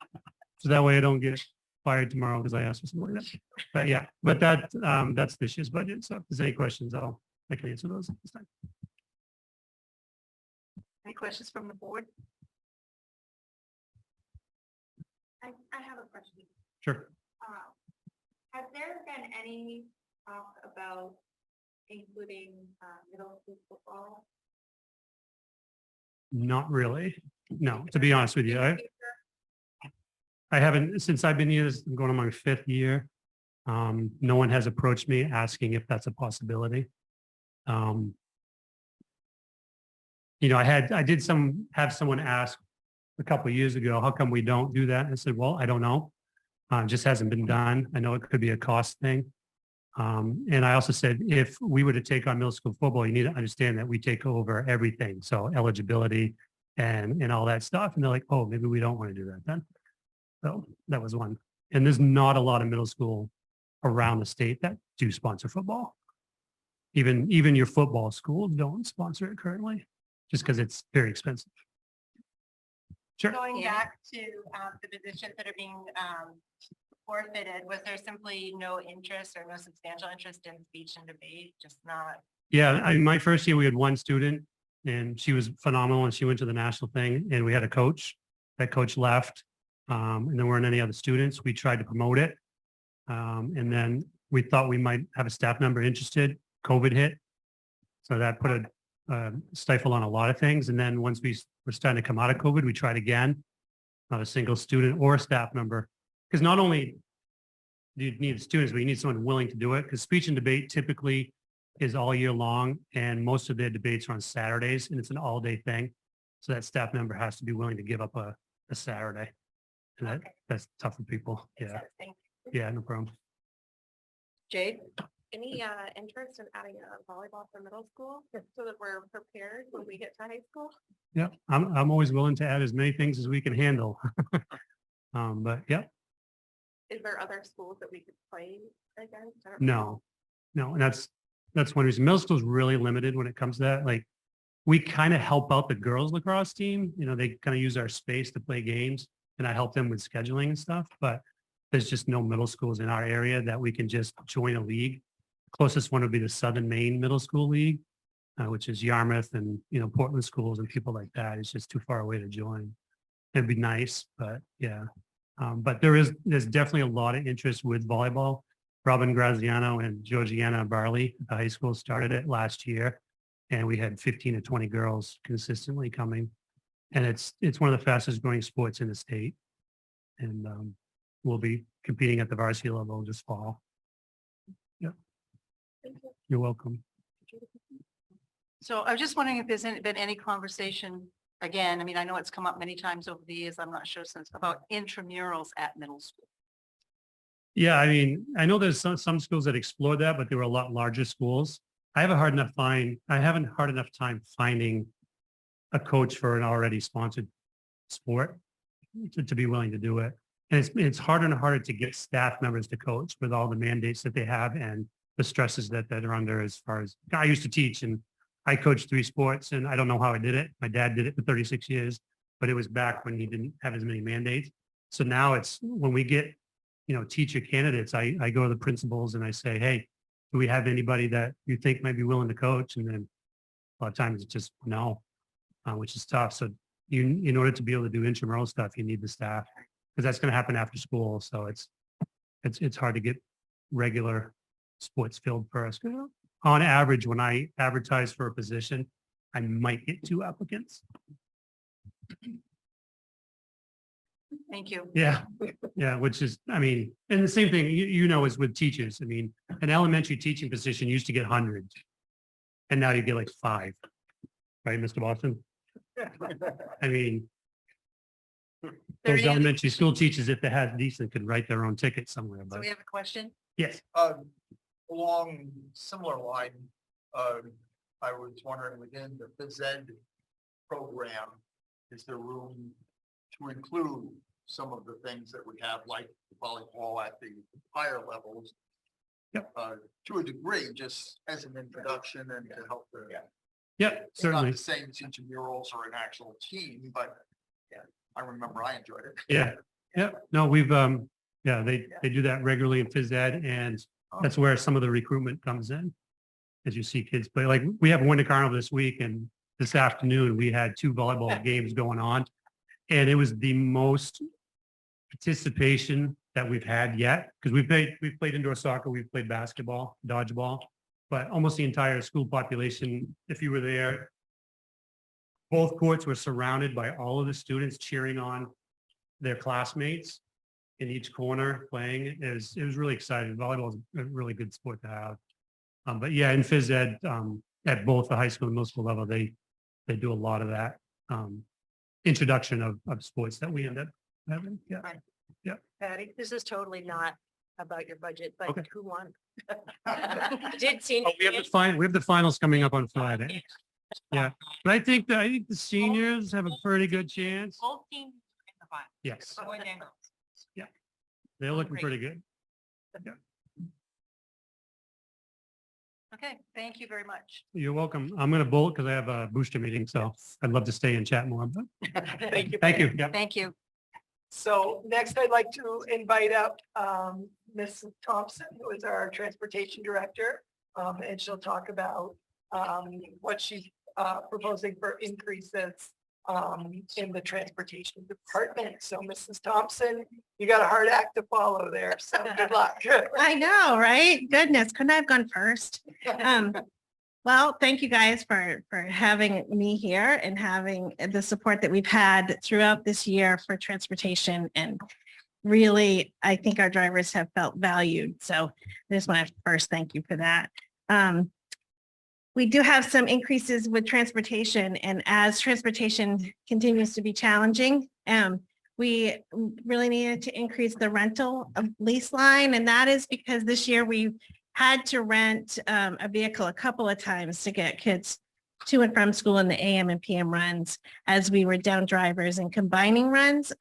so that way I don't get fired tomorrow because I asked for something like that. But yeah, but that's this year's budget. So if there's any questions, I can answer those at this time. Any questions from the board? I have a question. Sure. Has there been any talk about including middle school football? Not really. No, to be honest with you, I haven't, since I've been here, this is going on my 5th year. No one has approached me asking if that's a possibility. You know, I did have someone ask a couple of years ago, how come we don't do that? And I said, well, I don't know. It just hasn't been done. I know it could be a cost thing. And I also said, if we were to take on middle school football, you need to understand that we take over everything. So eligibility and all that stuff. And they're like, oh, maybe we don't want to do that then. So that was one. And there's not a lot of middle school around the state that do sponsor football. Even your football schools don't sponsor it currently, just because it's very expensive. Sure. Going back to the positions that are being forfeited, was there simply no interest or no substantial interest in speech and debate, just not? Yeah, my first year we had one student and she was phenomenal and she went to the national thing and we had a coach. That coach left. And there weren't any other students. We tried to promote it. And then we thought we might have a staff member interested. COVID hit. So that put a stifle on a lot of things. And then once we were starting to come out of COVID, we tried again. Not a single student or staff member. Because not only do you need students, but you need someone willing to do it. Because speech and debate typically is all year long. And most of their debates are on Saturdays and it's an all day thing. So that staff member has to be willing to give up a Saturday. And that's tough for people. Yeah. Yeah, no problem. Jade? Any interest in adding a volleyball for middle school so that we're prepared when we get to high school? Yeah, I'm always willing to add as many things as we can handle. But yeah, Is there other schools that we could play against? I don't know. no. And that's one reason. Middle school is really limited when it comes to that. Like we kind of help out the girls lacrosse team. You know, they kind of use our space to play games and I help them with scheduling and stuff, but there's just no middle schools in our area that we can just join a league. Closest one would be the Southern Maine Middle School League, which is Yarmouth and, you know, Portland schools and people like that. It's just too far away to join. It'd be nice, but yeah. But there's definitely a lot of interest with volleyball. Robin Graziano and Georgiana Barley at the high school started it last year. And we had 15 to 20 girls consistently coming. And it's one of the fastest growing sports in the state. And we'll be competing at the varsity level this fall. Yeah. You're welcome. So I was just wondering if there's been any conversation, again, I mean, I know it's come up many times over the years, I'm not sure since, about intramurals at middle school. Yeah, I mean, I know there's some schools that explore that, but they were a lot larger schools. I haven't hard enough time finding a coach for an already sponsored sport to be willing to do it. And it's harder and harder to get staff members to coach with all the mandates that they have and the stresses that are under as far as I used to teach and I coached 3 sports and I don't know how I did it. My dad did it for 36 years, but it was back when he didn't have as many mandates. So now it's when we get, you know, teacher candidates, I go to the principals and I say, hey, do we have anybody that you think might be willing to coach? And then a lot of times it's just no, which is tough. So in order to be able to do intramural stuff, you need the staff because that's going to happen after school. So it's hard to get regular sports filled first. On average, when I advertise for a position, I might get 2 applicants. Thank you. Yeah, which is, I mean, and the same thing, you know, is with teachers. I mean, an elementary teaching position used to get hundreds. And now you get like 5, right, Mr. Boston? I mean, those elementary school teachers, if they had decent, could write their own ticket somewhere, So but we have a question? yes. Along similar line, I was wondering within the phys ed program, is there room to include some of the things that we have, like volleyball at the higher levels? Yep. To a degree, just as an introduction and to help the. Yeah, It's not certainly. the same as intramurals or an actual team, but I remember I enjoyed it. Yeah. No, we've, they do that regularly in phys ed and that's where some of the recruitment comes in. As you see kids play, like we have a winter carnival this week and this afternoon we had 2 volleyball games going on. And it was the most participation that we've had yet. Because we've played indoor soccer, we've played basketball, dodgeball, but almost the entire school population, if you were there, both courts were surrounded by all of the students cheering on their classmates in each corner playing. It was really exciting. Volleyball is a really good sport to have. But yeah, in phys ed, at both the high school and middle school level, they do a lot of that introduction of sports that we end up having. Yeah. Patty, this is totally not about your budget, but Okay. who won? Did see. Oh, we have the finals coming up on Friday. Yeah, but I think the seniors have a pretty good chance. Both teams in the final, Yes, boys and girls. they're looking pretty good. Okay, thank you very much. You're welcome. I'm going to bolt because I have a booster meeting, so I'd love to stay and chat more. But Thank you. thank you. Yeah. Thank you. So next I'd like to invite up Ms. Thompson, who is our transportation director. And she'll talk about what she's proposing for increases in the transportation department. So Mrs. Thompson, you got a hard act to follow there. So good luck. I know, right? Goodness, couldn't I have gone first? Well, thank you guys for having me here and having the support that we've had throughout this year for transportation. And really, I think our drivers have felt valued. So I just want to first thank you for that. We do have some increases with transportation, and as transportation continues to be challenging, we really needed to increase the rental of lease line, and that is because this year we had to rent a vehicle a couple of times to get kids to and from school in the AM and PM runs as we were down drivers and combining runs.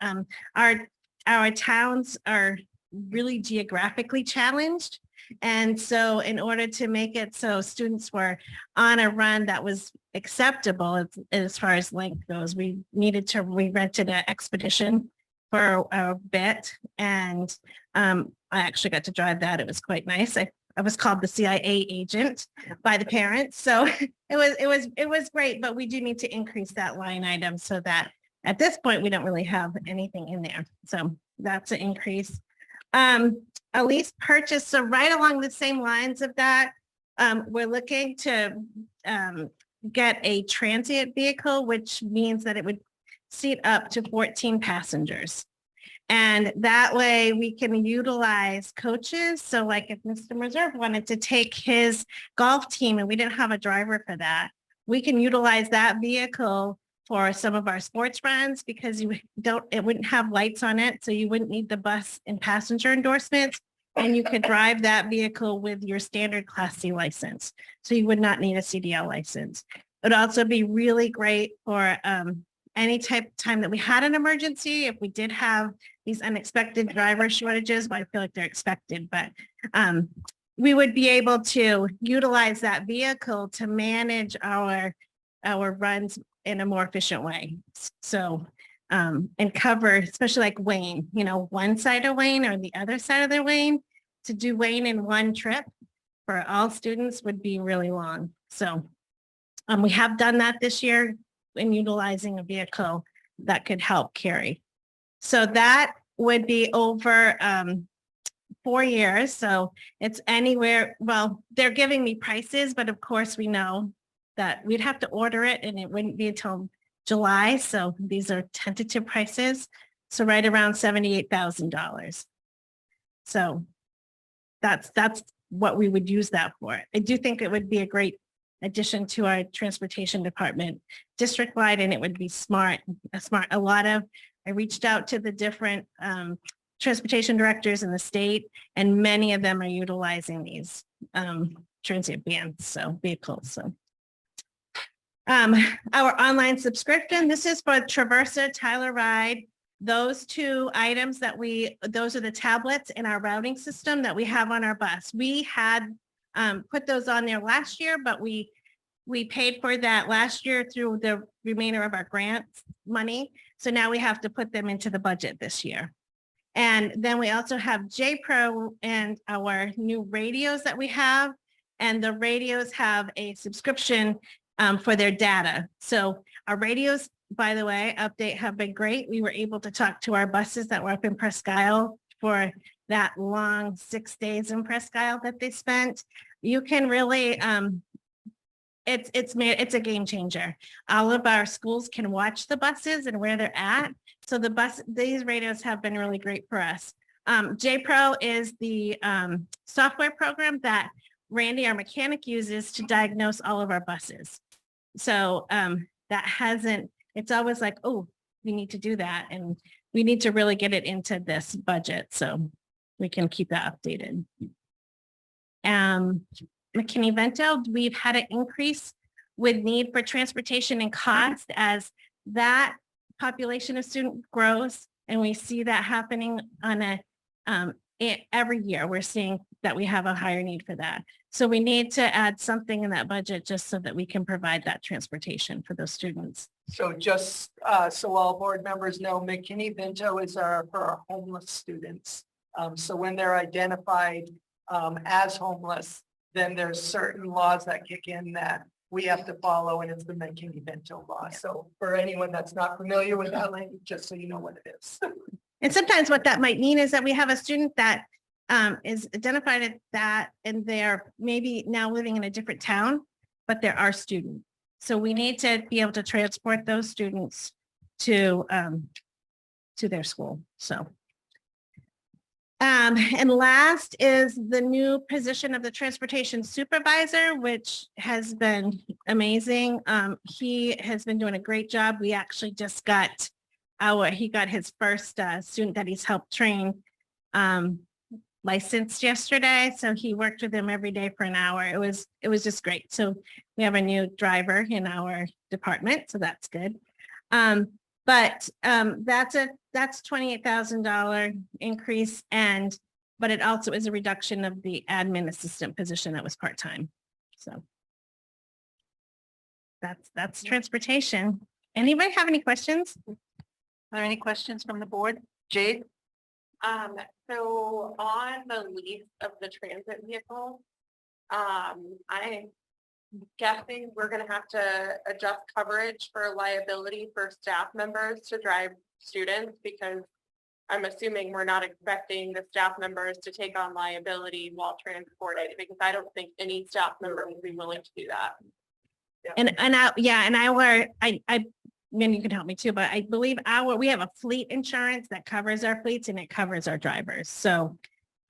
Our towns are really geographically challenged. And so in order to make it so students were on a run that was acceptable as far as length goes, we rented an Expedition for a bit. And I actually got to drive that. It was quite nice. I was called the CIA agent by the parents. So it was great, but we do need to increase that line item so that at this point, we don't really have anything in there. So that's an increase. A lease purchase. So right along the same lines of that, we're looking to get a transient vehicle, which means that it would seat up to 14 passengers. And that way we can utilize coaches. So like if Mr. Reserve wanted to take his golf team and we didn't have a driver for that, we can utilize that vehicle for some of our sports runs because it wouldn't have lights on it. So you wouldn't need the bus and passenger endorsements, and you could drive that vehicle with your standard Class C license. So you would not need a CDL license. It would also be really great for any time that we had an emergency. If we did have these unexpected driver shortages, well, I feel like they're expected, but we would be able to utilize that vehicle to manage our runs in a more efficient way. So, and cover, especially like Wayne, one side of Wayne or the other side of their Wayne, to do Wayne in one trip for all students would be really long. So we have done that this year in utilizing a vehicle that could help carry. So that would be over 4 years. So it's anywhere, well, they're giving me prices, but of course we know that we'd have to order it and it wouldn't be until July. So these are tentative prices. So right around $78,000. So that's what we would use that for. I do think it would be a great addition to our transportation department district-wide, and it would be smart. I reached out to the different transportation directors in the state, and many of them are utilizing these transient vehicles. So our online subscription, this is for Traversa, Tyler Ride. Those two items those are the tablets in our routing system that we have on our bus. We had put those on there last year, but we paid for that last year through the remainder of our grant money. So now we have to put them into the budget this year. And then we also have JPro and our new radios that we have. And the radios have a subscription for their data. So our radios, by the way, update have been great. We were able to talk to our buses that were up in Presque Isle for that long 6 days in Presque Isle that they spent. You can really, it's a game changer. All of our schools can watch the buses and where they're at. So these radios have been really great for us. JPro is the software program that Randy, our mechanic, uses to diagnose all of our buses. So it's always like, oh, we need to do that. And we need to really get it into this budget so we can keep that updated. McKinney-Vento, we've had an increase with need for transportation and cost as that population of student grows. And we see that happening on every year. We're seeing that we have a higher need for that. So we need to add something in that budget just so that we can provide that transportation for those students. So just so all board members know, McKinney-Vento is for our homeless students. So when they're identified as homeless, then there's certain laws that kick in that we have to follow, and it's the McKinney-Vento law. So for anyone that's not familiar with that language, just so you know what it is. And sometimes what that might mean is that we have a student that is identified at that, and they're maybe now living in a different town, but they're our student. So we need to be able to transport those students to their school. So. And last is the new position of the transportation supervisor, which has been amazing. He has been doing a great job. We actually just got he got his first student that he's helped train licensed yesterday. So he worked with him every day for an hour. It was just great. So we have a new driver in our department, so that's good. But that's $28,000 increase, but it also is a reduction of the admin assistant position that was part-time. So that's transportation. Anybody have any questions? Are there any questions from the board? Jade? So on the lease of the transit vehicle, I'm guessing we're gonna have to adjust coverage for liability for staff members to drive students, because I'm assuming we're not expecting the staff members to take on liability while transporting, because I don't think any staff member would be willing to do that. I mean, you can help me too, but I believe we have a fleet insurance that covers our fleets and it covers our drivers. So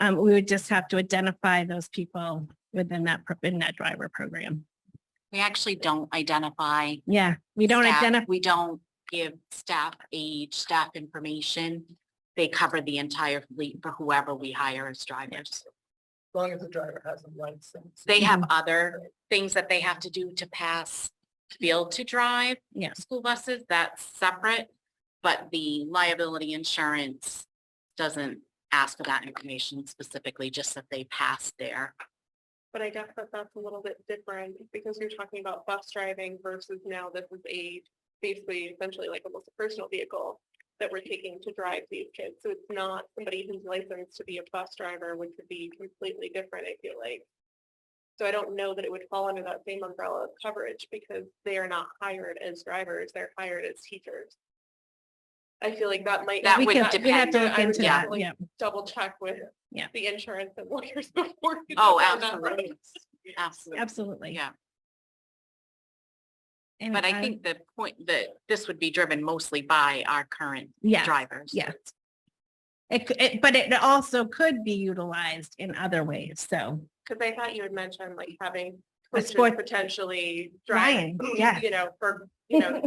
we would just have to identify those people within that driver program. We actually don't identify. Yeah, we don't staff. identify. We don't give staff age, staff information. They cover the entire fleet for whoever we hire as drivers. As long as the driver has a license. They have other things that they have to do to pass field to drive school buses. That's separate, but the liability insurance doesn't ask for that information specifically, just that they pass there. But I guess that's a little bit different, because you're talking about bus driving versus now this is basically essentially like almost a personal vehicle that we're taking to drive these kids. So it's not somebody who's licensed to be a bus driver, which would be completely different, I feel like. So I don't know that it would fall under that same umbrella of coverage, because they are not hired as drivers, they're hired as teachers. I feel like that might. That we would have to depend. look I would into that. definitely Yeah. double check with the insurance and lawyers before. you Oh, do that. absolutely. Absolutely. Absolutely. Yeah. And, But I think the point that this would be driven mostly by our current drivers. Yes. But it also could be utilized in other ways. So. Because I thought you had mentioned like having A coaches sport- potentially Ryan, drive, yeah. for,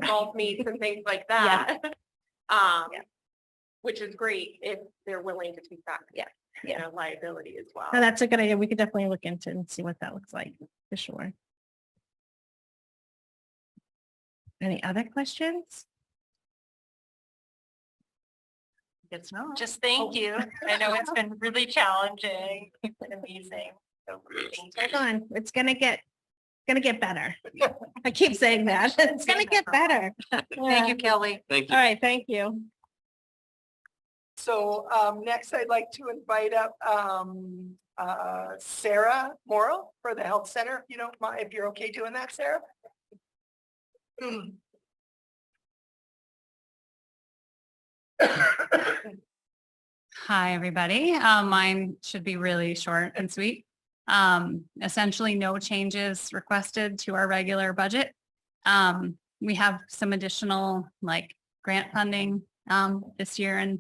golf meets and things like that. Which is great if they're willing to take that. Liability as well. No, that's a good idea. We could definitely look into and see what that looks like for sure. Any other questions? Guess not. Just thank you. I know it's been really challenging and amazing. So thank you. Hold on, it's gonna get better. I keep saying that. It's gonna get better. Thank you, Kelly. Thank you. All right, thank you. So next I'd like to invite up Sarah Morrow for the Health Center, if you don't mind, if you're okay doing that, Sarah. Hi, everybody. Mine should be really short and sweet. Essentially no changes requested to our regular budget. We have some additional grant funding this year and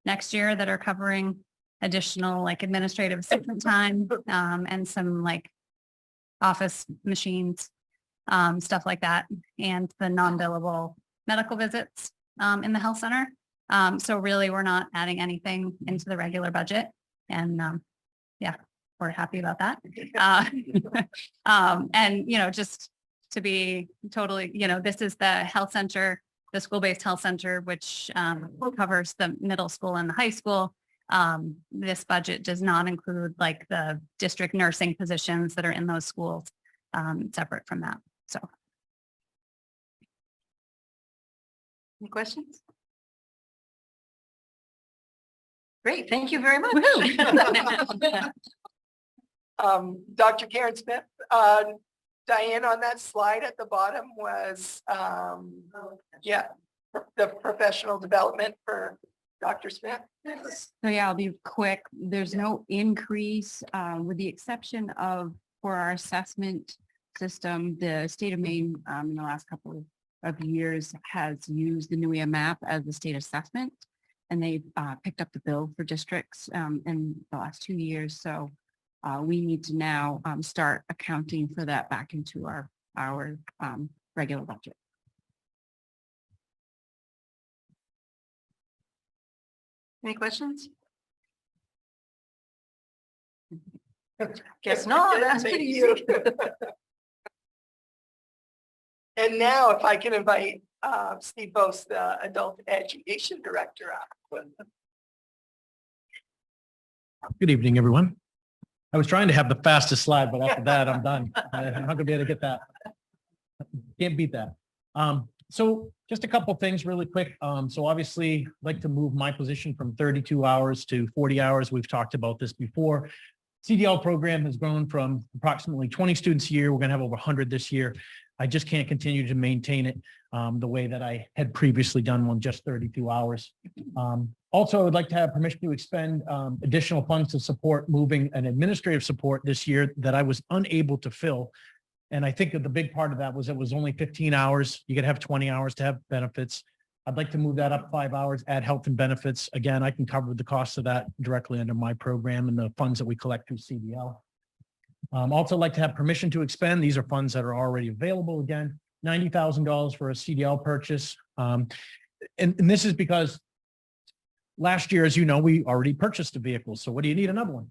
next year that are covering additional administrative assistant time and some office machines, stuff like that, and the non-billable medical visits in the health center. So really, we're not adding anything into the regular budget, and we're happy about that. And just to be totally, this is the health center, the school-based health center, which covers the middle school and the high school. This budget does not include the district nursing positions that are in those schools, separate from that. So. Any questions? Great, thank you very much. Dr. Karen Smith, Diane, on that slide at the bottom was, the professional development for Dr. Smith. So yeah, I'll be quick. There's no increase, with the exception of for our assessment system, the state of Maine, in the last couple of years has used the new map as the state assessment. And they've picked up the bill for districts in the last 2 years. So we need to now start accounting for that back into our regular budget. Any questions? Guess not. That's Thank pretty you. easy. And now if I can invite Steve Bose, the Adult Education Director, up. Good evening, everyone. I was trying to have the fastest slide, but after that, I'm done. I'm not gonna be able to get that. Can't beat that. So just a couple things really quick. So obviously I'd like to move my position from 32 hours to 40 hours. We've talked about this before. CDL program has grown from approximately 20 students a year. We're gonna have over 100 this year. I just can't continue to maintain it the way that I had previously done on just 32 hours. Also, I would like to have permission to expend additional funds to support moving an administrative support this year that I was unable to fill. And I think that the big part of that was it was only 15 hours. You could have 20 hours to have benefits. I'd like to move that up 5 hours, add health and benefits. Again, I can cover the cost of that directly under my program and the funds that we collect through CDL. Also like to have permission to expend. These are funds that are already available. Again, $90,000 for a CDL purchase. And this is because last year, as you know, we already purchased a vehicle. So what do you need another one?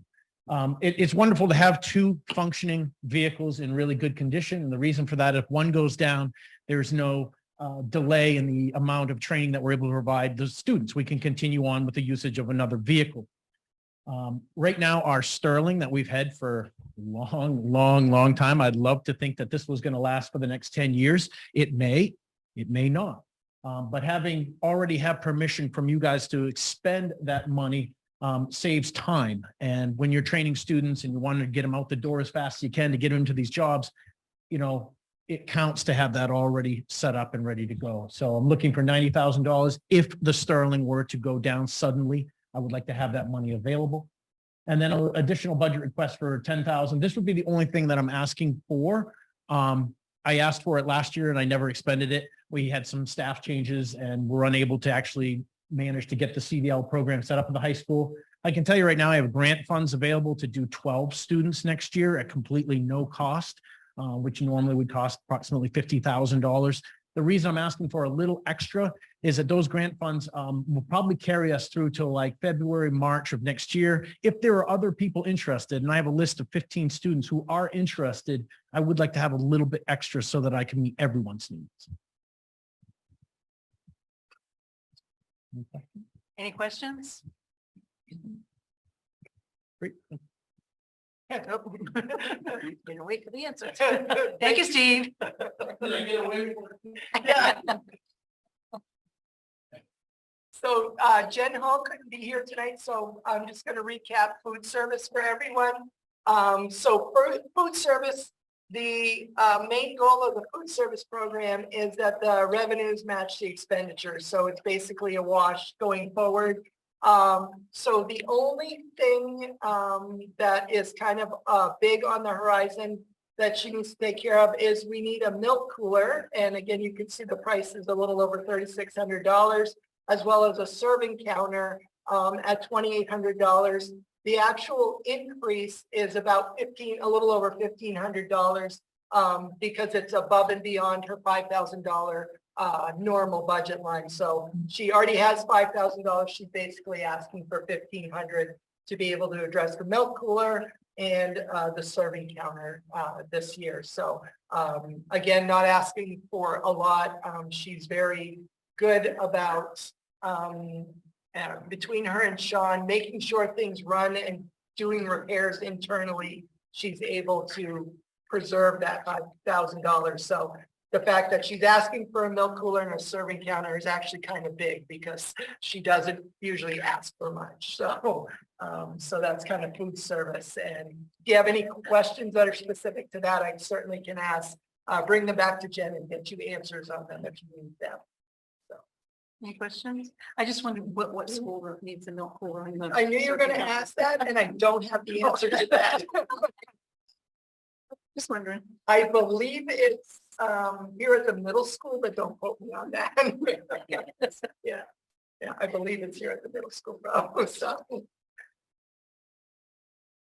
It's wonderful to have 2 functioning vehicles in really good condition. And the reason for that, if one goes down, there's no delay in the amount of training that we're able to provide the students. We can continue on with the usage of another vehicle. Right now, our Sterling that we've had for a long time, I'd love to think that this was going to last for the next 10 years. It may not. But having already have permission from you guys to expend that money saves time. And when you're training students and you want to get them out the door as fast as you can to get them into these jobs, you know, it counts to have that already set up and ready to go. So I'm looking for $90,000. If the Sterling were to go down suddenly, I would like to have that money available. And then an additional budget request for $10,000. This would be the only thing that I'm asking for. I asked for it last year and I never expended it. We had some staff changes and we're unable to actually manage to get the CDL program set up in the high school. I can tell you right now, I have grant funds available to do 12 students next year at completely no cost, which normally would cost approximately $50,000. The reason I'm asking for a little extra is that those grant funds will probably carry us through till like February, March of next year. If there are other people interested, and I have a list of 15 students who are interested, I would like to have a little bit extra so that I can meet everyone's needs. Any questions? Great. Didn't wait for the answer. Thank you, Steve. Yeah. So Jen Hall couldn't be here tonight, so I'm just going to recap food service for everyone. So for food service, the main goal of the food service program is that the revenues match the expenditures. So it's basically a wash going forward. So the only thing that is kind of big on the horizon that she needs to take care of is we need a milk cooler. And again, you can see the price is a little over $3,600, as well as a serving counter at $2,800. The actual increase is about a little over $1,500 because it's above and beyond her $5,000 normal budget line. So she already has $5,000. She's basically asking for $1,500 to be able to address the milk cooler and the serving counter this year. So again, not asking for a lot. She's very good about between her and Sean, making sure things run and doing repairs internally. She's able to preserve that $5,000. So the fact that she's asking for a milk cooler and a serving counter is actually kind of big because she doesn't usually ask for much. So So that's kind of food service. And if you have any questions that are specific to that, I certainly can ask, bring them back to Jen and get you answers on them if you need them. Any questions? I just wondered what school room needs a milk cooler. I knew you were going to ask that, and I don't have the answer to that. Just wondering. I believe it's here at the middle school, but don't quote me on that. Yeah, yeah, I believe it's here at the middle school.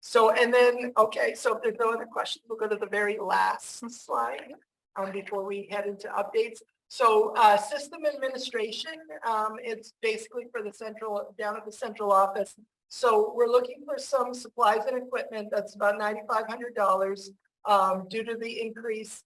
So, and then, okay, so if there's no other questions, we'll go to the very last slide before we head into updates. So system administration, it's basically for the central, down at the central office. So we're looking for some supplies and equipment. That's about $9,500 due to the increase.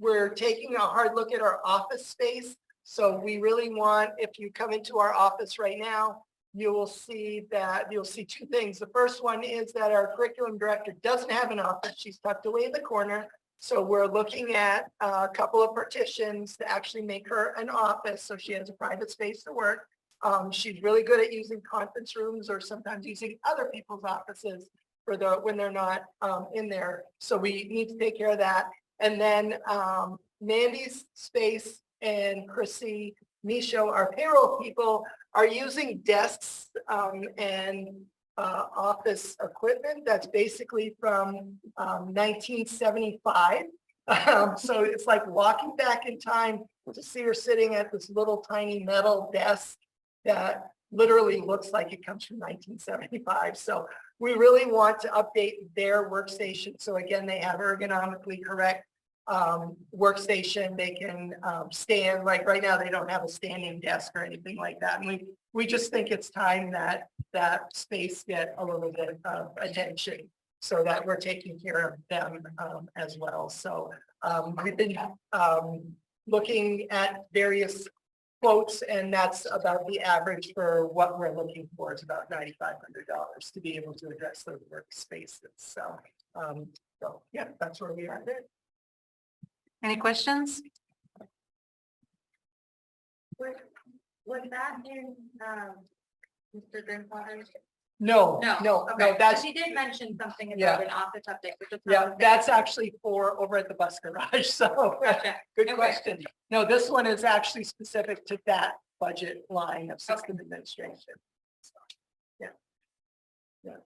We're taking a hard look at our office space. So we really want, if you come into our office right now, you will see two things. The first one is that our curriculum director doesn't have an office. She's tucked away in the corner. So we're looking at a couple of partitions to actually make her an office. So she has a private space to work. She's really good at using conference rooms or sometimes using other people's offices for when they're not in there. So we need to take care of that. And then Mandy's space and Chrissy, Micho, our payroll people, are using desks and office equipment that's basically from 1975. So it's like walking back in time to see her sitting at this little tiny metal desk that literally looks like it comes from 1975. So we really want to update their workstation. So again, they have ergonomically correct workstation. They can stand, like right now, they don't have a standing desk or anything like that. And we just think it's time that that space get a little bit of attention so that we're taking care of them as well. So we've been looking at various quotes, and that's about the average for what we're looking for is about $9,500 to be able to address those workspaces. So, so yeah, that's where we are there. Any questions? Was that in, Mr. Drinkwater's? No, that's, She did mention something Yeah. about an office update. But just yeah, that's actually for over at the bus garage. So good question. No, this one is actually specific to that budget line of system administration. So, yeah. Yeah.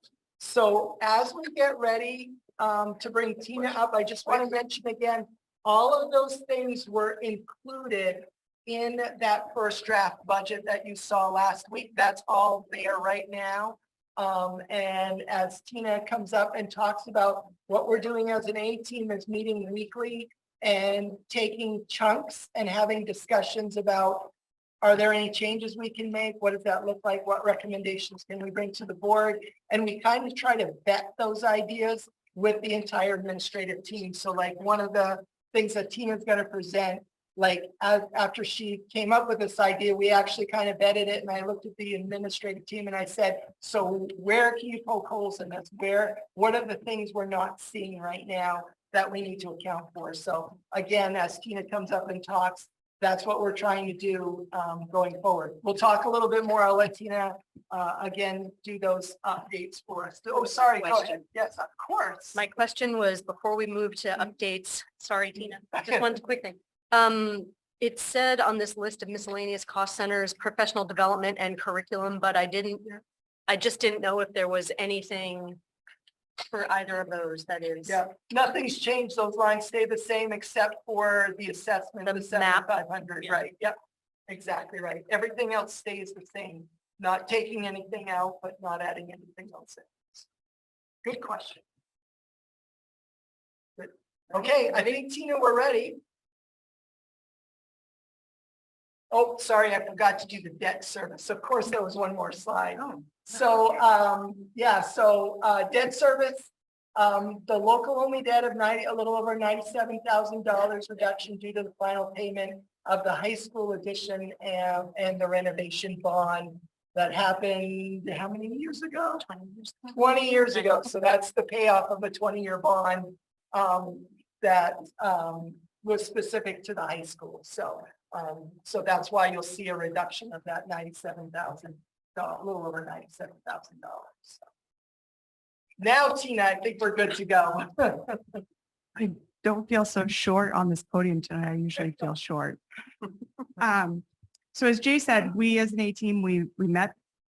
So as we get ready to bring Tina up, I just want to mention again, all of those things were included in that first draft budget that you saw last week. That's all there right now. And as Tina comes up and talks about what we're doing as an A team is meeting weekly and taking chunks and having discussions about, are there any changes we can make? What does that look like? What recommendations can we bring to the board? And we kind of try to vet those ideas with the entire administrative team. So like one of the things that Tina's going to present, like after she came up with this idea, we actually kind of vetted it, and I looked at the administrative team and I said, so where can you poke holes in this? What are the things we're not seeing right now that we need to account for? So again, as Tina comes up and talks, that's what we're trying to do going forward. We'll talk a little bit more. I'll let Tina again do those updates for us. Oh, sorry, go ahead. Yes, of course. My question was, before we move to updates, sorry, Tina, just one quick thing. It said on this list of miscellaneous cost centers, professional development and curriculum, but I just didn't know if there was anything for either of those, that is. Yeah, nothing's changed. Those lines stay the same except for the assessment of the map. 7,500, right? Yep, exactly right. Everything else stays the same. Not taking anything out, but not adding anything else in. Good question. Good. Okay, I think Tina, we're ready. Oh, sorry, I forgot to do the debt service. Of course, there was one more slide. So, yeah, so debt service, the local only debt of a little over $97,000 reduction due to the final payment of the high school addition and the renovation bond that happened how many years ago? 20 years ago. So that's the payoff of a 20-year bond that was specific to the high school. So so that's why you'll see a reduction of that 97,000. a little over $97,000. Now, Tina, I think we're good to go. I don't feel so short on this podium tonight. I usually feel short. So as Jay said, we as an A team, we met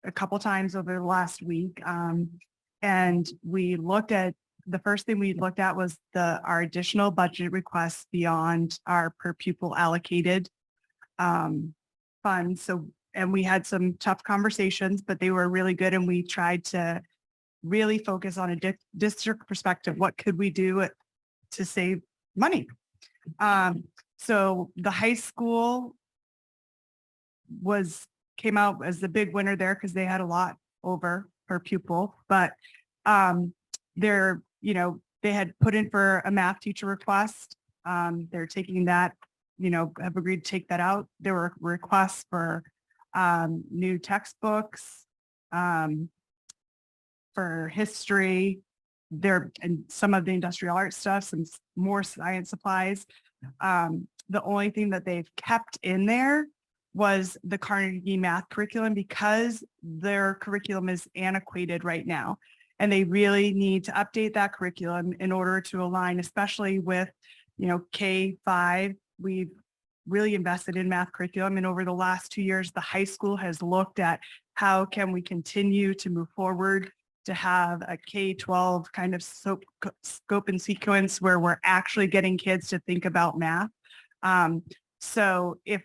a couple times over the last week. And we looked at, the first thing we looked at was our additional budget requests beyond our per pupil allocated funds. So, and we had some tough conversations, but they were really good. And we tried to really focus on a district perspective. What could we do to save money? So the high school came out as the big winner there because they had a lot over per pupil, but they had put in for a math teacher request. They're taking that, have agreed to take that out. There were requests for new textbooks, for history, and some of the industrial art stuff, some more science supplies. The only thing that they've kept in there was the Carnegie math curriculum because their curriculum is antiquated right now. And they really need to update that curriculum in order to align, especially with, K-5. We've really invested in math curriculum. And over the last 2 years, the high school has looked at how can we continue to move forward to have a K-12 kind of scope and sequence where we're actually getting kids to think about math. So if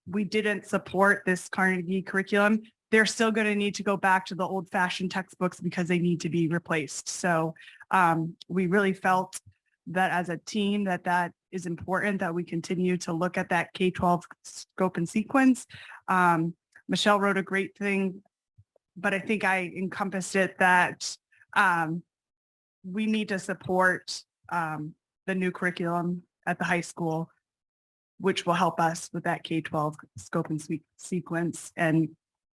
we didn't support this Carnegie curriculum, they're still going to need to go back to the old fashioned textbooks because they need to be replaced. So we really felt that as a team that is important, that we continue to look at that K-12 scope and sequence. Michelle wrote a great thing, but I think I encompassed it that we need to support the new curriculum at the high school, which will help us with that K-12 scope and sequence. And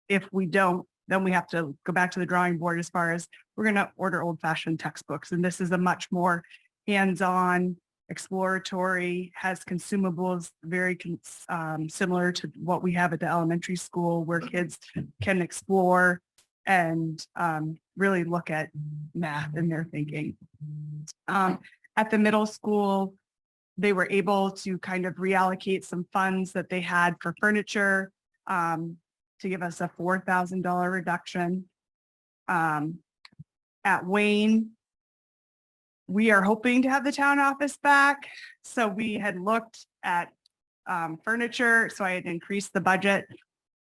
if we don't, then we have to go back to the drawing board as far as we're going to order old fashioned textbooks. And this is a much more hands-on, exploratory, has consumables very similar to what we have at the elementary school where kids can explore and really look at math in their thinking. At the middle school, they were able to kind of reallocate some funds that they had for furniture to give us a $4,000 reduction. At Wayne, we are hoping to have the town office back. So we had looked at furniture. So I had increased the budget,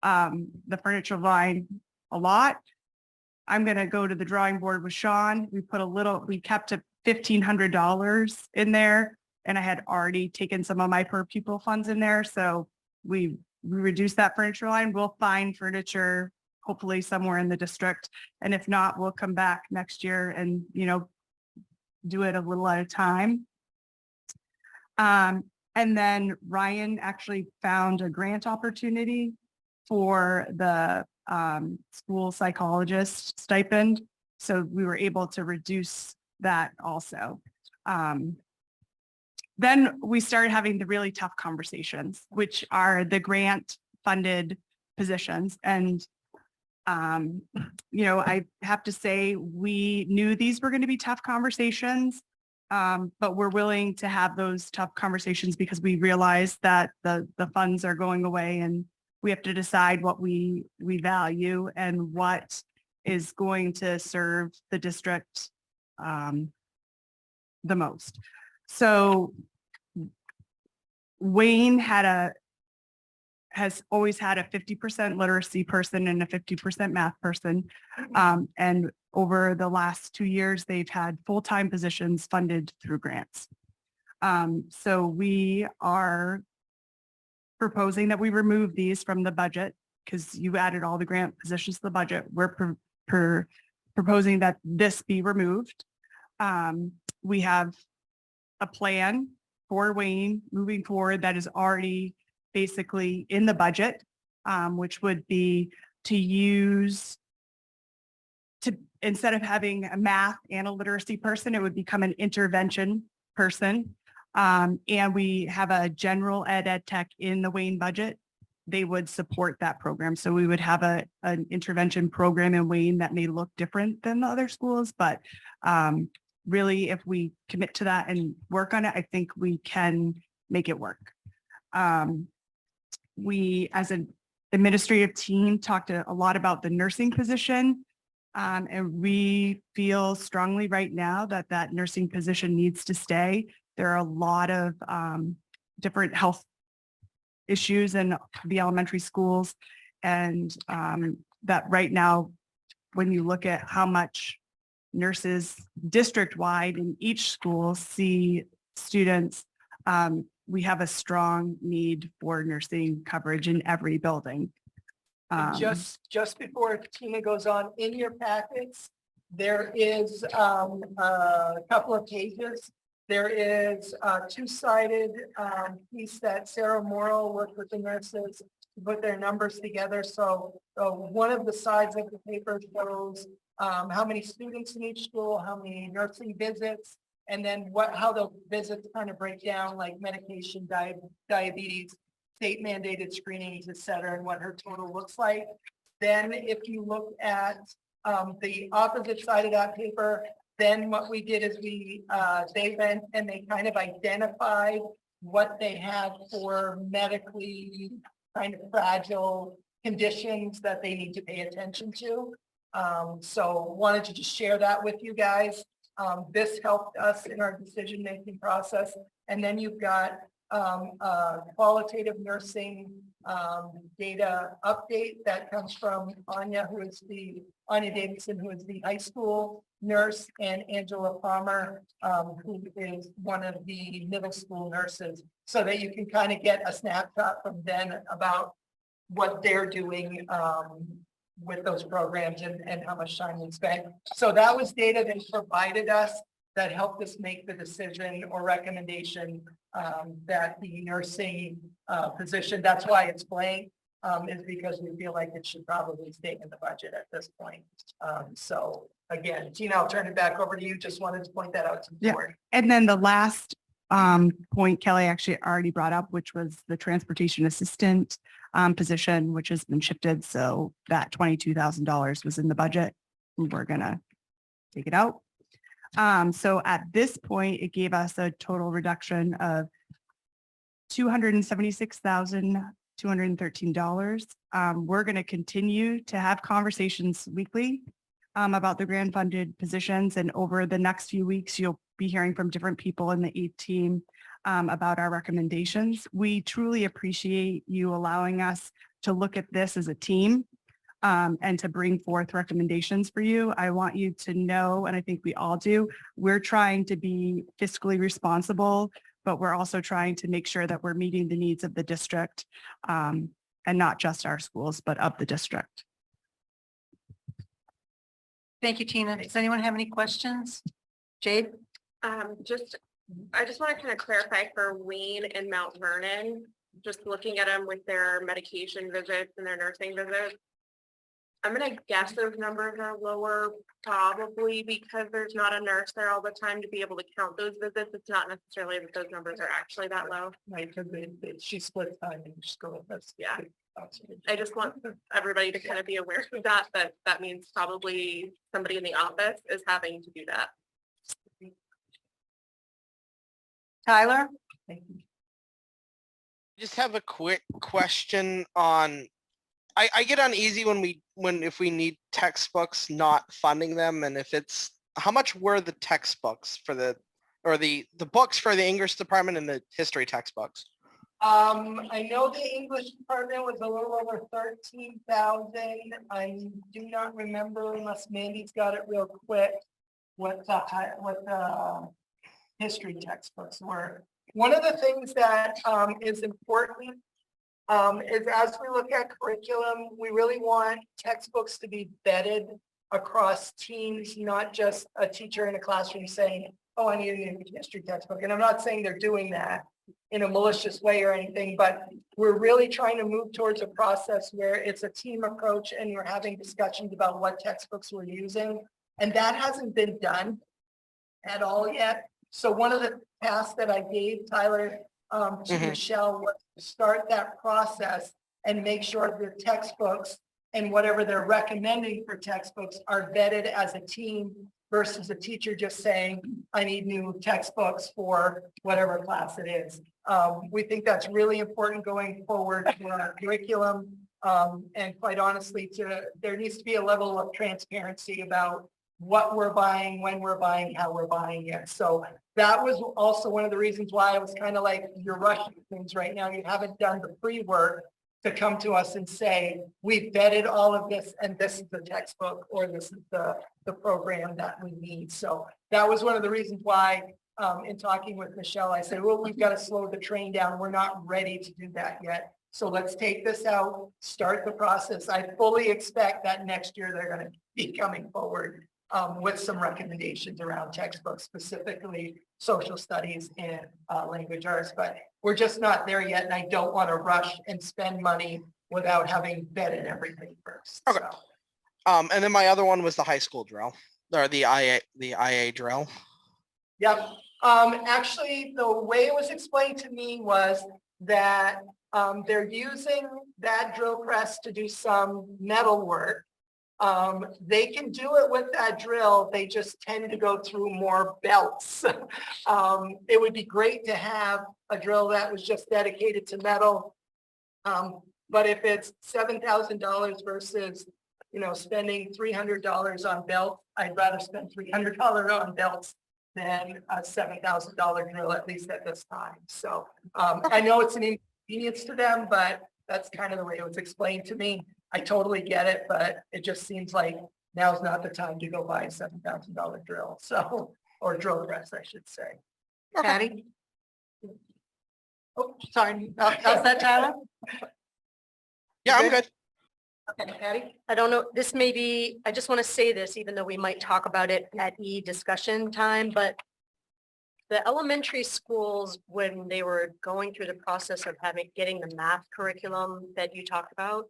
the furniture line a lot. I'm going to go to the drawing board with Sean. We kept $1,500 in there, and I had already taken some of my per pupil funds in there. So we reduced that furniture line. We'll find furniture hopefully somewhere in the district. And if not, we'll come back next year and, do it a little at a time. And then Ryan actually found a grant opportunity for the school psychologist stipend. So we were able to reduce that also. Then we started having the really tough conversations, which are the grant funded positions. And, I have to say, we knew these were going to be tough conversations, but we're willing to have those tough conversations because we realize that the funds are going away and we have to decide what we value and what is going to serve the district the most. So Wayne has always had a 50% literacy person and a 50% math person. And over the last 2 years, they've had full-time positions funded through grants. So we are proposing that we remove these from the budget because you added all the grant positions to the budget. We're proposing that this be removed. We have a plan for Wayne moving forward that is already basically in the budget, which would be to use instead of having a math and a literacy person, it would become an intervention person. And we have a general ed tech in the Wayne budget they would support that program. So we would have an intervention program in Wayne that may look different than the other schools, but really, if we commit to that and work on it, I think we can make it work. We, as an administrative team, talked a lot about the nursing position. And we feel strongly right now that that nursing position needs to stay. There are a lot of different health issues in the elementary schools. And that right now, when you look at how much nurses district-wide in each school see students, we have a strong need for nursing coverage in every building. Just before Tina goes on, in your packets, there is a couple of pages. There is a two-sided piece that Sarah Morrow worked with the nurses to put their numbers together. So one of the sides of the paper shows how many students in each school, how many nursing visits, and then how the visits kind of break down, like medication, diabetes, state mandated screenings, et cetera, and what her total looks like. Then if you look at the opposite side of that paper, then what we did is they went and they kind of identified what they have for medically kind of fragile conditions that they need to pay attention to. So wanted to just share that with you guys. This helped us in our decision-making process. And then you've got qualitative nursing data update that comes from Anya Davidson, who is the high school nurse, and Angela Palmer, who is one of the middle school nurses, so that you can kind of get a snapshot from them about what they're doing with those programs and how much time we spent. So that was data they provided us that helped us make the decision or recommendation that the nursing position, that's why it's blank, is because we feel like it should probably stay in the budget at this point. So again, Tina, I'll turn it back over to you. Just wanted to point that out to the board. And then the last point Kelly actually already brought up, which was the transportation assistant position, which has been shifted. So that $22,000 was in the budget. We're gonna take it out. So at this point, it gave us a total reduction of $276,213. We're going to continue to have conversations weekly about the grant funded positions. And over the next few weeks, you'll be hearing from different people in the EAT team about our recommendations. We truly appreciate you allowing us to look at this as a team and to bring forth recommendations for you. I want you to know, and I think we all do, we're trying to be fiscally responsible, but we're also trying to make sure that we're meeting the needs of the district and not just our schools, but of the district. Thank you, Tina. Does anyone have any questions? Jade? I just want to kind of clarify for Wayne and Mount Vernon, just looking at them with their medication visits and their nursing visits. I'm going to guess those numbers are lower, probably because there's not a nurse there all the time to be able to count those visits. It's not necessarily that those numbers are actually that low. Right, because she split time and just go with us. Yeah. I just want everybody to kind of be aware of that that means probably somebody in the office is having to do that. Tyler? Just have a quick question on, I get uneasy if we need textbooks, not funding them, and if it's, how much were the textbooks for the books for the English department and the history textbooks? I know the English department was a little over 13,000. I do not remember, unless Mandy's got it real quick, what the history textbooks were. One of the things that is important is as we look at curriculum, we really want textbooks to be vetted across teams, not just a teacher in a classroom saying, oh, I need a new history textbook. And I'm not saying they're doing that in a malicious way or anything, but we're really trying to move towards a process where it's a team approach and we're having discussions about what textbooks we're using. And that hasn't been done at all yet. So one of the tasks that I gave Tyler to Michelle was to start that process and make sure the textbooks and whatever they're recommending for textbooks are vetted as a team versus a teacher just saying, I need new textbooks for whatever class it is. We think that's really important going forward for our curriculum. And quite honestly, there needs to be a level of transparency about what we're buying, when we're buying, how we're buying it. So that was also one of the reasons why I was kind of like, you're rushing things right now. You haven't done the pre-work to come to us and say, we've vetted all of this and this is the textbook or this is the program that we need. So that was one of the reasons why in talking with Michelle, I said, well, we've got to slow the train down. We're not ready to do that yet. So let's take this out, start the process. I fully expect that next year they're going to be coming forward with some recommendations around textbooks, specifically social studies and language arts, but we're just not there yet. And I don't want to rush and spend money without having vetted everything first. Okay. So, And then my other one was the high school drill, or the IA drill. yep. Actually, the way it was explained to me was that they're using that drill press to do some metal work. They can do it with that drill. They just tend to go through more belts. It would be great to have a drill that was just dedicated to metal. But if it's $7,000 versus, spending $300 on belts, I'd rather spend $300 on belts than a $7,000 drill, at least at this time. So I know it's an inconvenience to them, but that's kind of the way it was explained to me. I totally get it, but it just seems like now's not the time to go buy a $7,000 drill. So, or drill press, I should say. Patty? Oh, sorry. How's that, Tyler? Yeah, I'm good. Okay, Patty? I don't know, this may be, I just want to say this, even though we might talk about it at discussion time, but the elementary schools, when they were going through the process of getting the math curriculum that you talked about,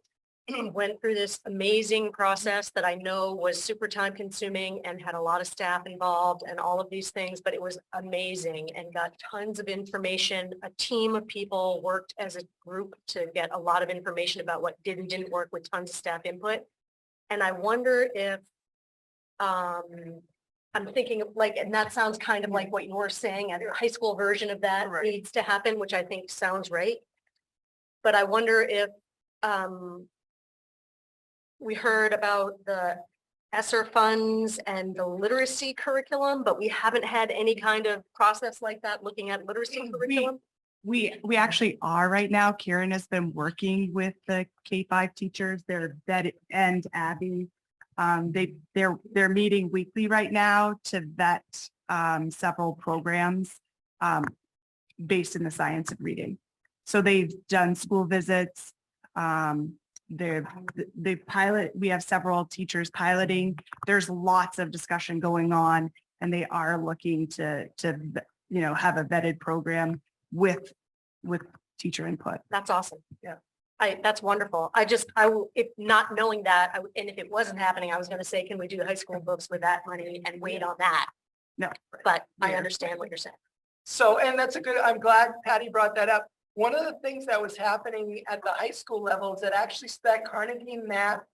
went through this amazing process that I know was super time consuming and had a lot of staff involved and all of these things, but it was amazing and got tons of information. A team of people worked as a group to get a lot of information about what did and didn't work with tons of staff input. And I wonder if, I'm thinking like, and that sounds kind of like what you were saying, a high school version of that needs to happen, which I think sounds right. But I wonder if, we heard about the ESSER funds and the literacy curriculum, but we haven't had any kind of process like that looking at literacy curriculum. We actually are right now. Karen has been working with the K-5 teachers. They're vetted, and Abby. They're meeting weekly right now to vet several programs based in the science of reading. So they've done school visits. They pilot, we have several teachers piloting. There's lots of discussion going on, and they are looking to have a vetted program with teacher input. That's awesome. Yeah. That's wonderful. If not knowing that, and if it wasn't happening, I was going to say, can we do the high school books with that money and wait on that? No, but I understand what you're saying. So, and I'm glad Patty brought that up. One of the things that was happening at the high school level is that actually that Carnegie Math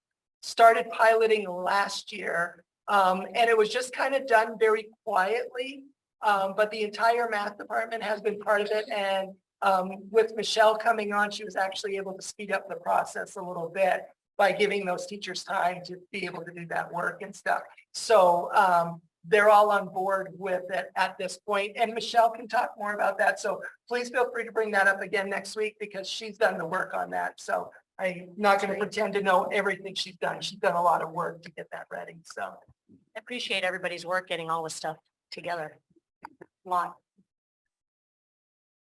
started piloting last year. And it was just kind of done very quietly. But the entire math department has been part of it. And with Michelle coming on, she was actually able to speed up the process a little bit by giving those teachers time to be able to do that work and stuff. So they're all on board with it at this point. And Michelle can talk more about that. So please feel free to bring that up again next week because she's done the work on that. So I'm not going to pretend to know everything she's done. She's done a lot of work to get that ready. So I appreciate everybody's work getting all this stuff together. A lot.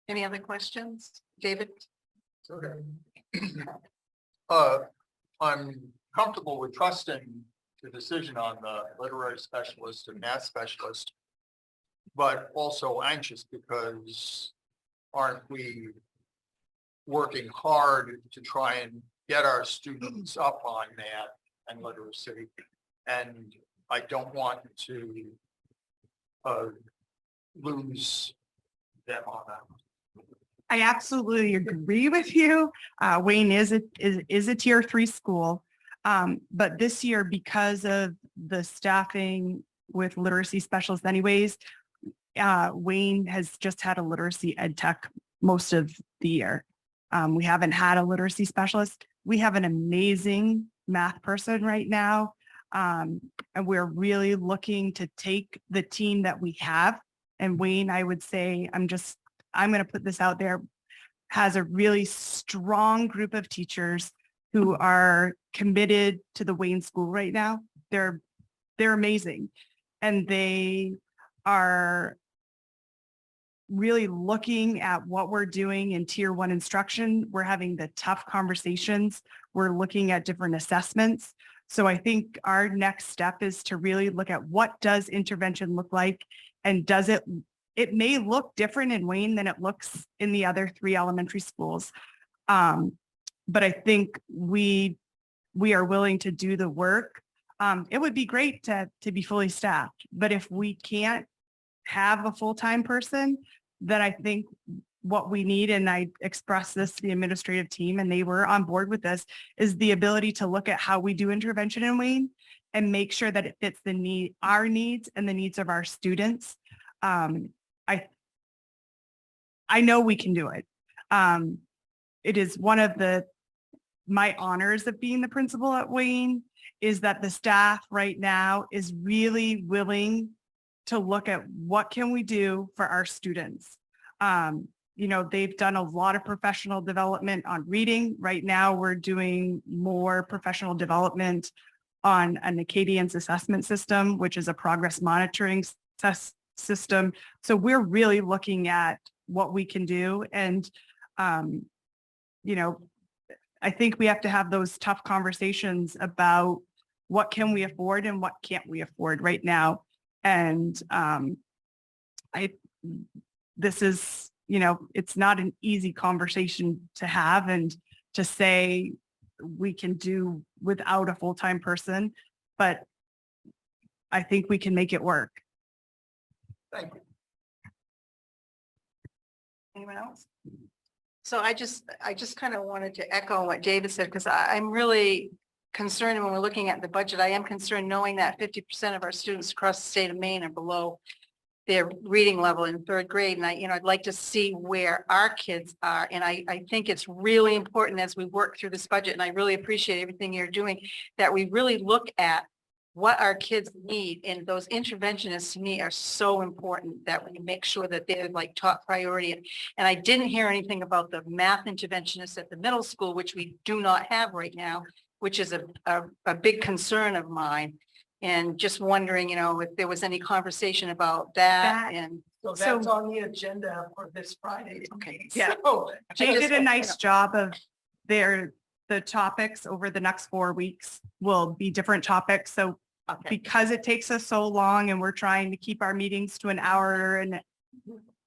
Any other questions? David? Okay. I'm comfortable with trusting the decision on the literary specialist and math specialist, but also anxious because aren't we working hard to try and get our students up on math and literacy? And I don't want to lose them on that. I absolutely agree with you. Wayne is a tier 3 school. But this year, because of the staffing with literacy specialists anyways, Wayne has just had a literacy ed tech most of the year. We haven't had a literacy specialist. We have an amazing math person right now. And we're really looking to take the team that we have. And Wayne, I would say, I'm going to put this out there, has a really strong group of teachers who are committed to the Wayne School right now. They're amazing. And they are really looking at what we're doing in tier 1 instruction. We're having the tough conversations. We're looking at different assessments. So I think our next step is to really look at what does intervention look like, and does it may look different in Wayne than it looks in the other 3 elementary schools. But I think we are willing to do the work. It would be great to be fully staffed, but if we can't have a full-time person, then I think what we need, and I expressed this to the administrative team and they were on board with this, is the ability to look at how we do intervention in Wayne and make sure that it fits our needs and the needs of our students. I know we can do it. It is one of my honors of being the principal at Wayne, is that the staff right now is really willing to look at what can we do for our students. They've done a lot of professional development on reading. Right now, we're doing more professional development on an Acadian's assessment system, which is a progress monitoring system. So we're really looking at what we can do. And, I think we have to have those tough conversations about what can we afford and what can't we afford right now. And this is, it's not an easy conversation to have and to say we can do without a full-time person, but I think we can make it work. Thank you. Anyone else? So I just kind of wanted to echo what David said, because I'm really concerned when we're looking at the budget. I am concerned knowing that 50% of our students across the state of Maine are below their reading level in 3rd grade. And I'd like to see where our kids are. And I think it's really important as we work through this budget, and I really appreciate everything you're doing, that we really look at what our kids need. And those interventionists to me are so important, that we make sure that they're like top priority. And I didn't hear anything about the math interventionists at the middle school, which we do not have right now, which is a big concern of mine. And just wondering, if there was any conversation about that. And So that's on the agenda for this Friday. Okay. Yeah. So, They did a nice job of the topics over the next 4 weeks will be different topics. So because it takes us so long and we're trying to keep our meetings to an hour and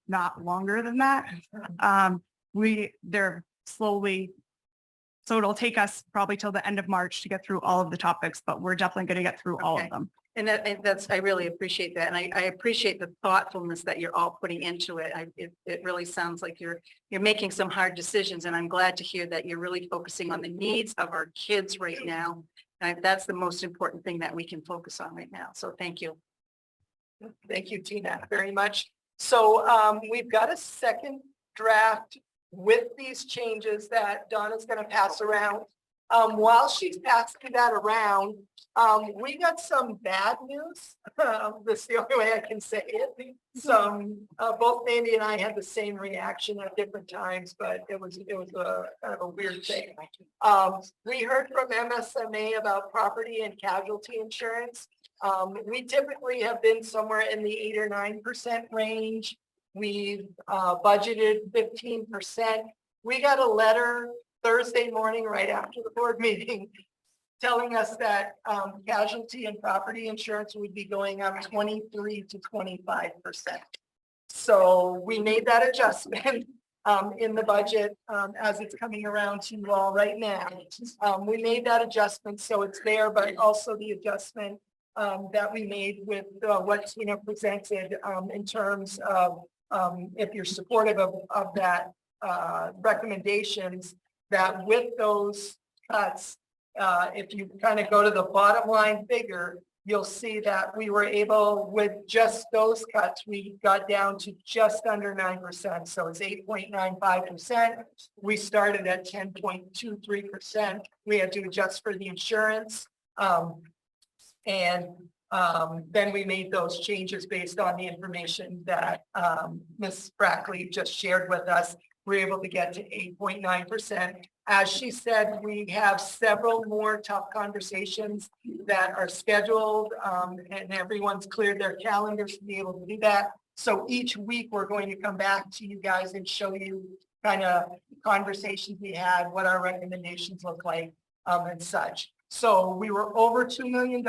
not longer than that, they're slowly, so it'll take us probably till the end of March to get through all of the topics, but we're definitely going to get through all of them. And that's, I really appreciate that. And I appreciate the thoughtfulness that you're all putting into it. It really sounds like you're making some hard decisions, and I'm glad to hear that you're really focusing on the needs of our kids right now. And that's the most important thing that we can focus on right now. So thank you. Thank you, Tina, very much. So we've got a second draft with these changes that Donna's going to pass around. While she's passing that around, we got some bad news. That's the only way I can say it. Both Mandy and I had the same reaction at different times, but it was a kind of a weird thing. We heard from MSMA about property and casualty insurance. We typically have been somewhere in the 8 or 9% range. We've budgeted 15%. We got a letter Thursday morning right after the board meeting telling us that casualty and property insurance would be going up 23 to 25%. So we made that adjustment in the budget as it's coming around to you all right now. We made that adjustment, so it's there, but also the adjustment that we made with what Tina presented in terms of if you're supportive of that, recommendations that with those cuts, if you kind of go to the bottom line figure, you'll see that we were able, with just those cuts, we got down to just under 9%. So it's 8.95%. We started at 10.23%. We had to adjust for the insurance. Then we made those changes based on the information that Ms. Brackley just shared with us. We're able to get to 8.9%. As she said, we have several more tough conversations that are scheduled, and everyone's cleared their calendars to be able to do that. So each week, we're going to come back to you guys and show you kind of conversations we had, what our recommendations look like, and such. So we were over $2 million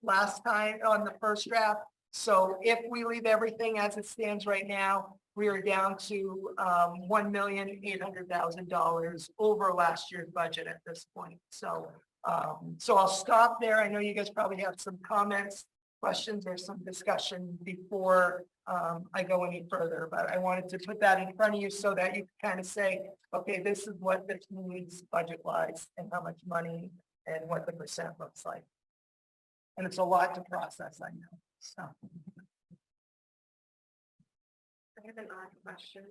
last time on the first draft. So if we leave everything as it stands right now, we are down to $1,800,000 over last year's budget at this point. So I'll stop there. I know you guys probably have some comments, questions, or some discussion before I go any further, but I wanted to put that in front of you so that you can kind of say, okay, this is what this means budget-wise and how much money and what the percent looks like. And it's a lot to process, I know, so. I have an odd question.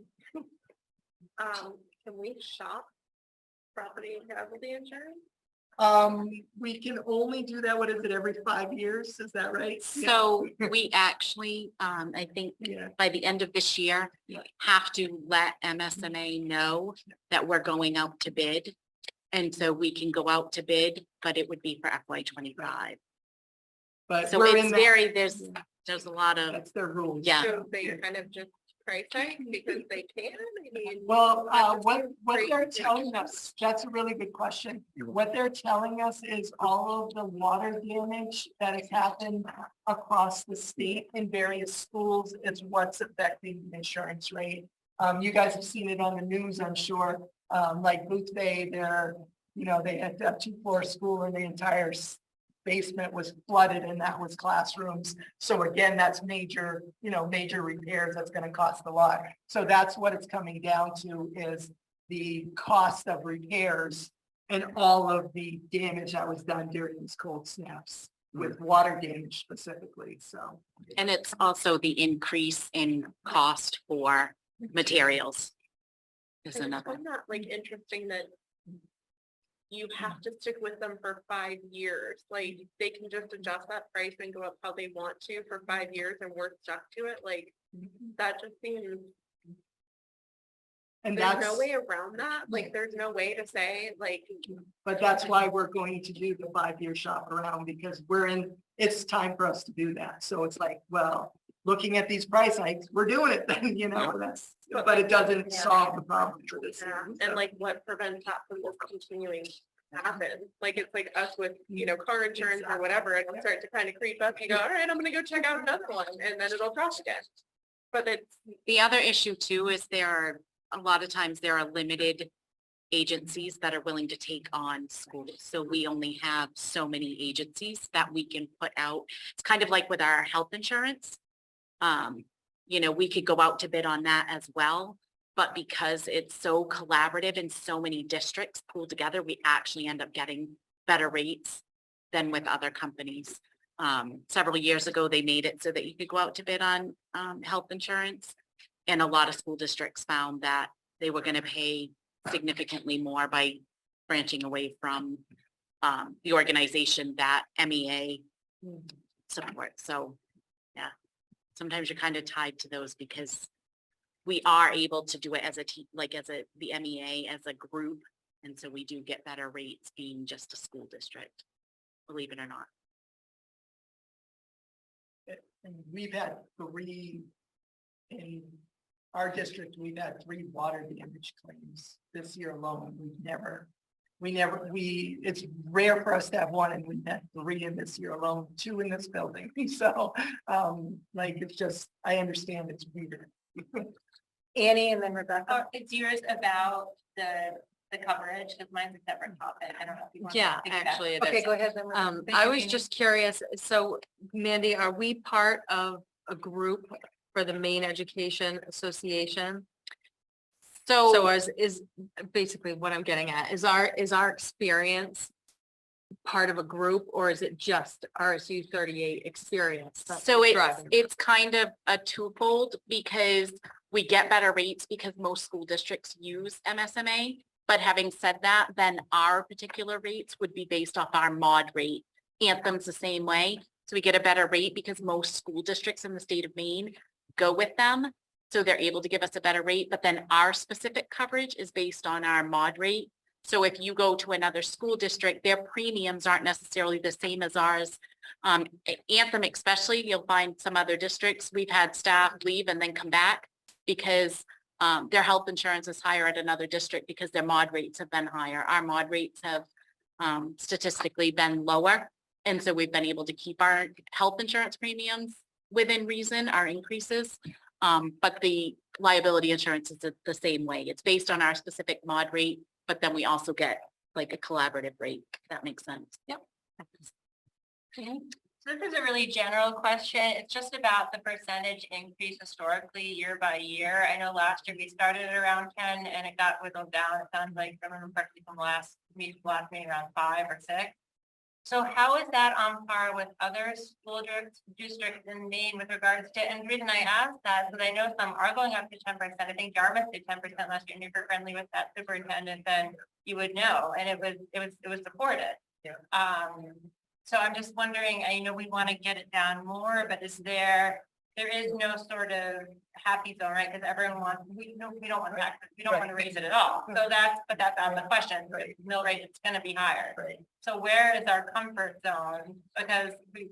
Can we shop property and casualty insurance? We can only do that, what is it, every 5 years? Is that right? So we actually, I think by the end of this year, have to let MSMA know that we're going out to bid. And so we can go out to bid, but it would be for FY25. But So we're it's in very, there's a lot of, that's their rules. yeah. So they kind of just price tag because they can? I mean, Well, what they're telling us, that's a really good question. What they're telling us is all of the water damage that has happened across the state in various schools is what's affecting the insurance rate. You guys have seen it on the news, I'm sure. Like Booth Bay, they had a 2-floor school and the entire basement was flooded and that was classrooms. So again, that's major repairs. That's going to cost a lot. So that's what it's coming down to is the cost of repairs and all of the damage that was done during these cold snaps with water damage specifically. So. And it's also the increase in cost for materials. Is I another. find that like interesting that you have to stick with them for 5 years. Like they can just adjust that price and go up how they want to for 5 years and we're stuck to it. Like that just seems. And there's that's no way around that. Like there's no way to say like. But that's why we're going to do the 5-year shop around because it's time for us to do that. So it's like, well, looking at these price hikes, we're doing it then, but it doesn't solve the problem for this. Yeah. And like what prevents that from just continuing to happen? Like it's like us with, car insurance or whatever, it'll start to kind of creep up. You go, all right, I'm gonna go check out another one and then it'll crash again. But it's The other issue too is a lot of times there are limited agencies that are willing to take on schools. So we only have so many agencies that we can put out. It's kind of like with our health insurance. We could go out to bid on that as well, but because it's so collaborative and so many districts pulled together, we actually end up getting better rates than with other companies. Several years ago, they made it so that you could go out to bid on health insurance. And a lot of school districts found that they were going to pay significantly more by branching away from the organization that MEA supports. So, yeah, sometimes you're kind of tied to those because we are able to do it as the MEA as a group. And so we do get better rates being just a school district, believe it or not. And we've had 3 in our district. We've had 3 water damage claims this year alone. It's rare for us to have 1 and we've had 3 in this year alone, 2 in this building. So it's just, I understand it's weird. Annie and then Rebecca. It's yours about the coverage, because mine's a separate topic. I don't know if you want. Yeah, to take that. actually it is. Okay, go ahead then. I was just curious, so Mandy, are we part of a group for the Maine Education Association? So is basically what I'm getting at, is our experience part of a group, or is it just RSU 38 experience? that's So driving? it's kind of a twofold because we get better rates because most school districts use MSMA. But having said that, then our particular rates would be based off our mod rate. Anthem's the same way. So we get a better rate because most school districts in the state of Maine go with them. So they're able to give us a better rate, but then our specific coverage is based on our mod rate. So if you go to another school district, their premiums aren't necessarily the same as ours. Anthem especially, you'll find some other districts, we've had staff leave and then come back because their health insurance is higher at another district because their mod rates have been higher. Our mod rates have statistically been lower. And so we've been able to keep our health insurance premiums within reason, our increases. But the liability insurance is the same way. It's based on our specific mod rate, but then we also get like a collaborative rate, if that makes sense. Yep. Okay. So this is a really general question. It's just about the percentage increase historically year by year. I know last year we started at around 10 and it got whittled down. It sounds like, I remember correctly from last meeting around 5 or 6. So how is that on par with other school districts in Maine with regards to, and the reason I ask that is because I know some are going up to 10%. I think Dartmouth did 10% last year, and if you're friendly with that superintendent, then you would know, and it was supported. Yeah. So I'm just wondering, I know we want to get it down more, but there is no sort of happy zone, right? Because everyone wants, we don't want to, we don't want to raise it at all. So that's out of the question. Right. Mill rate, it's going to be higher. Right. So where is our comfort zone? Because we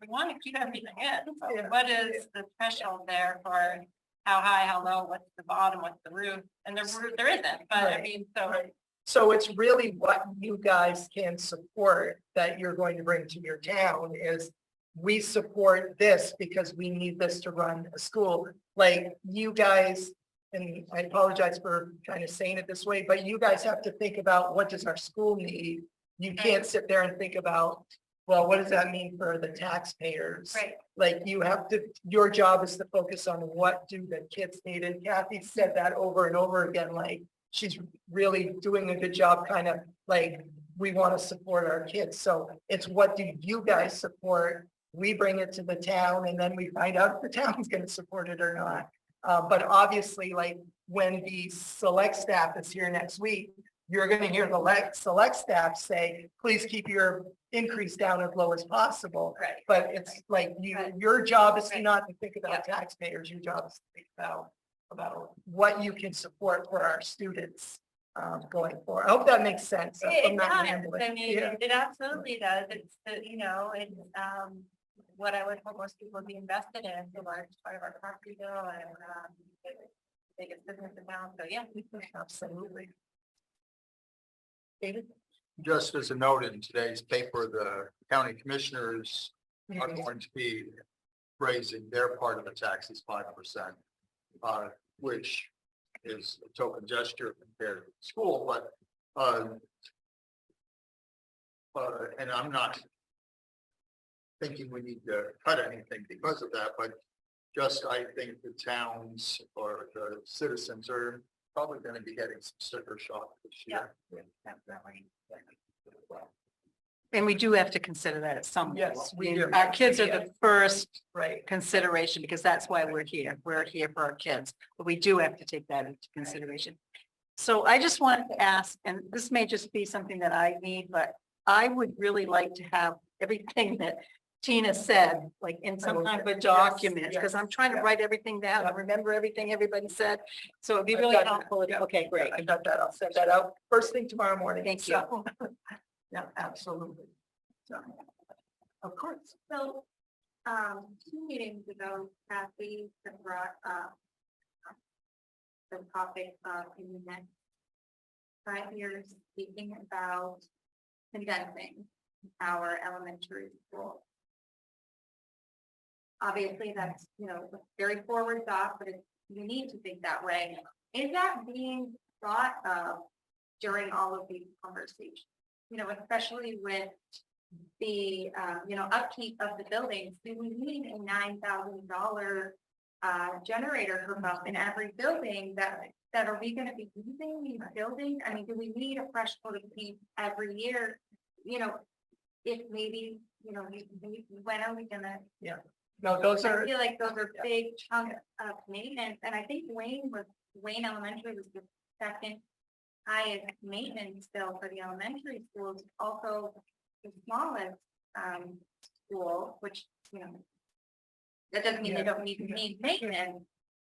want to keep everything in. So Yeah. what is the threshold there for how high, how low, what's the bottom, what's the roof? And the roof, there isn't, but I Right. mean, so. Right. So it's really what you guys can support that you're going to bring to your town is we support this because we need this to run a school. Like you guys, and I apologize for kind of saying it this way, but you guys have to think about what does our school need? You can't sit there and think about, well, what does that mean for the taxpayers? Right. Like you have to, your job is to focus on what do the kids need. And Kathy said that over and over again, like she's really doing a good job, kind of like we want to support our kids. So it's what do you guys support? We bring it to the town and then we find out if the town's going to support it or not. But obviously, like when the select staff is here next week, you're going to hear the select staff say, please keep your increase down as low as possible. Right. But it's like your job is not to think about taxpayers. Your job is to think about what you can support for our students going forward. I hope that makes sense. It does. I mean, it absolutely does. It's, it's what I would hope most people would be invested in. It's a large part of our property bill and biggest business in town. So yeah. Absolutely. David? Just as a note in today's paper, the county commissioners are going to be raising their part of the taxes 5%, which is a token gesture compared to school, but and I'm not thinking we need to cut anything because of that, but just I think the towns or the citizens are probably going to be getting some sticker shock this year. And we do have to consider that at some level. Yes, we do. Our kids are the first Right. consideration because that's why we're here. We're here for our kids, but we do have to take that into consideration. So I just wanted to ask, and this may just be something that I need, but I would really like to have everything that Tina said, like in some kind of a document, because I'm trying to write everything down and remember everything everybody said. So it'd be I've really got that. helpful. Yeah. Okay, great. I got that. I'll send that out first thing tomorrow morning. Thank you. So, yeah, absolutely. So, of course. So, 2 meetings ago, Kathy had brought up the topic of in the next 5 years, speaking about condensing our elementary school. Obviously, that's, a very forward thought, but you need to think that way. Is that being thought of during all of these conversations? Especially with the, upkeep of the buildings, do we need a $9,000 generator hookup in every building, that are we gonna be using these buildings? I mean, do we need a fresh coat of paint every year? You know, if maybe, you know, when are we gonna? No, those I are, feel like those are big chunks of maintenance, and I think Wayne Elementary was the second highest maintenance bill for the elementary schools, also the smallest, school, which, you know, that doesn't mean they don't need maintenance,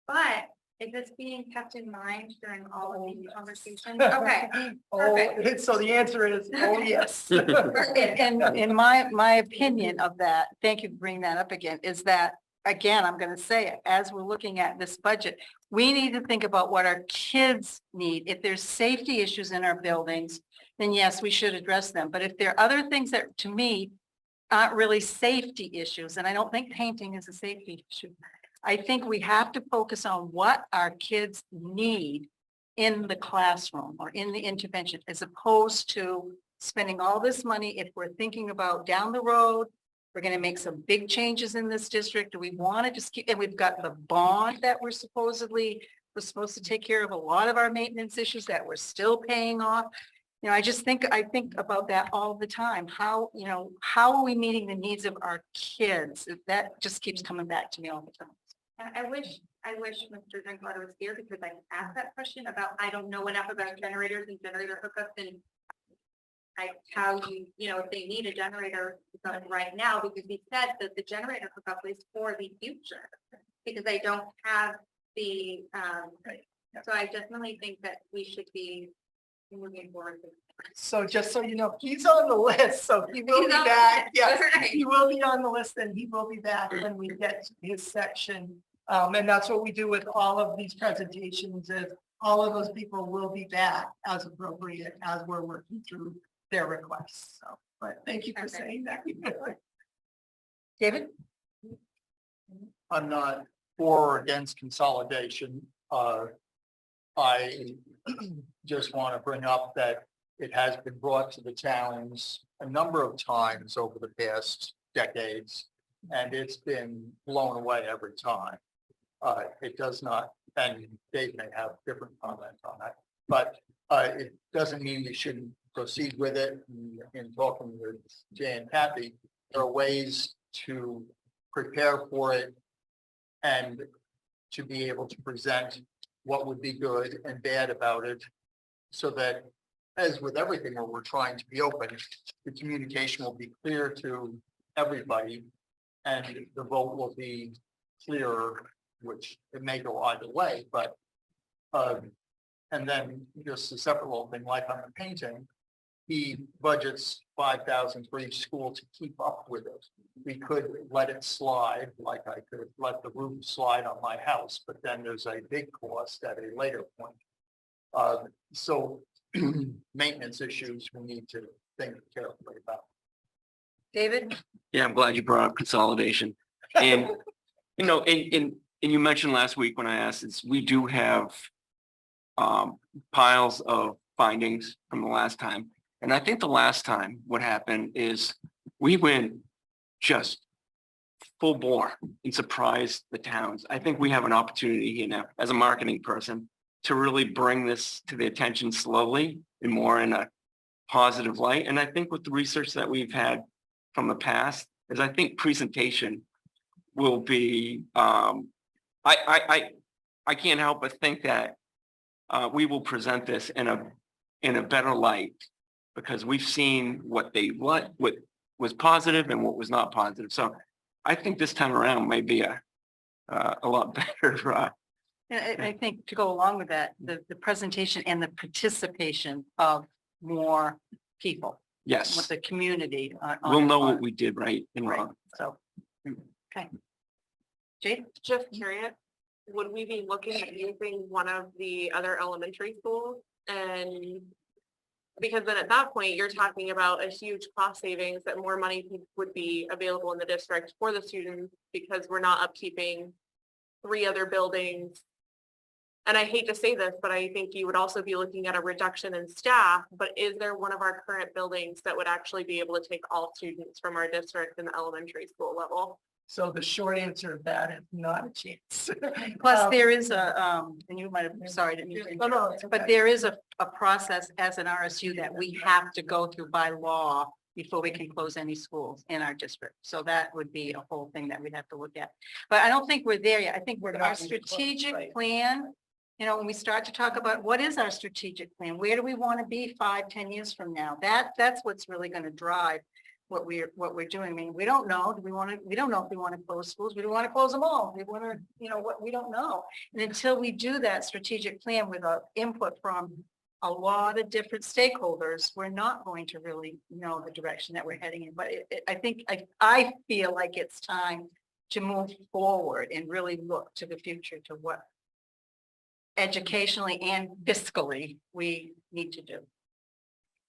but is this being kept in mind during all of these conversations? Okay, perfect. so the answer is, oh, yes. And in my opinion of that, thank you for bringing that up again, is that, again, I'm going to say it, as we're looking at this budget, we need to think about what our kids need. If there's safety issues in our buildings, then yes, we should address them. But if there are other things that, to me, aren't really safety issues, and I don't think painting is a safety issue, I think we have to focus on what our kids need in the classroom or in the intervention, as opposed to spending all this money. If we're thinking about down the road, we're going to make some big changes in this district. Do we want to just keep, and we've got the bond that we're supposed to take care of a lot of our maintenance issues that we're still paying off. You know, I think about that all the time. How are we meeting the needs of our kids? That just keeps coming back to me all the time. I wish Mr. Drinkwater was here, because I asked that question about, I don't know enough about generators and generator hookups, and how you know, if they need a generator right now, because he said that the generator hookup is for the future, because they don't have the, so I definitely think that we should be moving forward. So just so you know, he's on the list, so he will be back. Yes, he will be on the list, and he will be back when we get to his section. And that's what we do with all of these presentations, is all of those people will be back as appropriate as we're working through their requests. So, but thank you for saying that. David? I'm not for or against consolidation. I just want to bring up that it has been brought to the towns a number of times over the past decades, and it's been blown away every time. It does not, and Dave may have different comments on that, but it doesn't mean we shouldn't proceed with it. In talking with Jay and Kathy, there are ways to prepare for it and to be able to present what would be good and bad about it, so that, as with everything where we're trying to be open, the communication will be clear to everybody and the vote will be clearer, which it may go either way, but and then just a separate little thing, like on the painting, he budgets 5,000 for each school to keep up with it. We could let it slide, like I could let the roof slide on my house, but then there's a big cost at a later point. So maintenance issues we need to think carefully about. David? Yeah, I'm glad you brought up consolidation. And, you know, and you mentioned last week when I asked this, we do have piles of findings from the last time. And I think the last time what happened is we went just full bore and surprised the towns. I think we have an opportunity here now as a marketing person to really bring this to the attention slowly and more in a positive light. And I think with the research that we've had from the past, is I think presentation will be, I can't help but think that we will present this in a better light, because we've seen what was positive and what was not positive. So I think this time around may be a lot better. And I think to go along with that, the presentation and the participation of more people. With Yes, the community. we'll know what we did right and Right, wrong. so, okay. Jade? Just curious, would we be looking at using one of the other elementary schools? And because then at that point, you're talking about a huge cost savings, that more money would be available in the district for the students, because we're not upkeeping 3 other buildings. And I hate to say this, but I think you would also be looking at a reduction in staff. But is there one of our current buildings that would actually be able to take all students from our district in the elementary school level? So the short answer of that is not a chance. Plus, there is and you might have, sorry, didn't mean to No, no, it's but okay. there is a process as an RSU that we have to go through by law before we can close any schools in our district. So that would be a whole thing that we'd have to look at. But I don't think we're there yet. I think We're our not even close, strategic right. plan, you know, when we start to talk about what is our strategic plan, where do we want to be 5, 10 years from now? That's what's really going to drive what we're doing. I mean, we don't know. We don't know if we want to close schools. We don't want to close them all. We want to, you know, what we don't know. And until we do that strategic plan with input from a lot of different stakeholders, we're not going to really know the direction that we're heading in. But I feel like it's time to move forward and really look to the future, to what educationally and fiscally we need to do.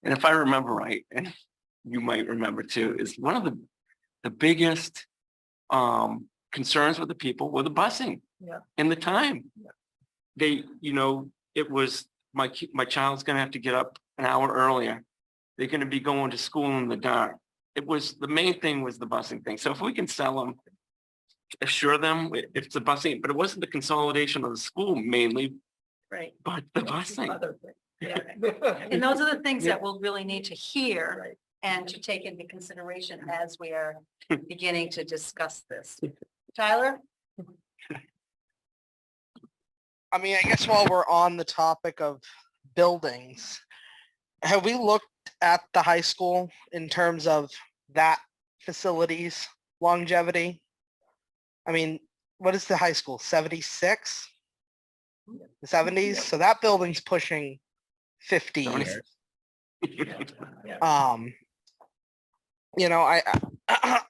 And if I remember right, and you might remember too, is one of the biggest concerns with the people were the busing. Yeah. And the time. Yeah. They, you know, it was my child's gonna have to get up an hour earlier. They're gonna be going to school in the dark. It was, the main thing was the busing thing. So if we can sell them, assure them it's the busing, but it wasn't the consolidation of the school mainly, Right. but the busing. Other thing. Yeah. And those are the things that we'll really need to hear Right. and to take into consideration as we are beginning to discuss this. Tyler? I mean, I guess while we're on the topic of buildings, have we looked at the high school in terms of that facility's longevity? I mean, what is the high school, 76? The 70s? So that building's pushing 50 years. You know, I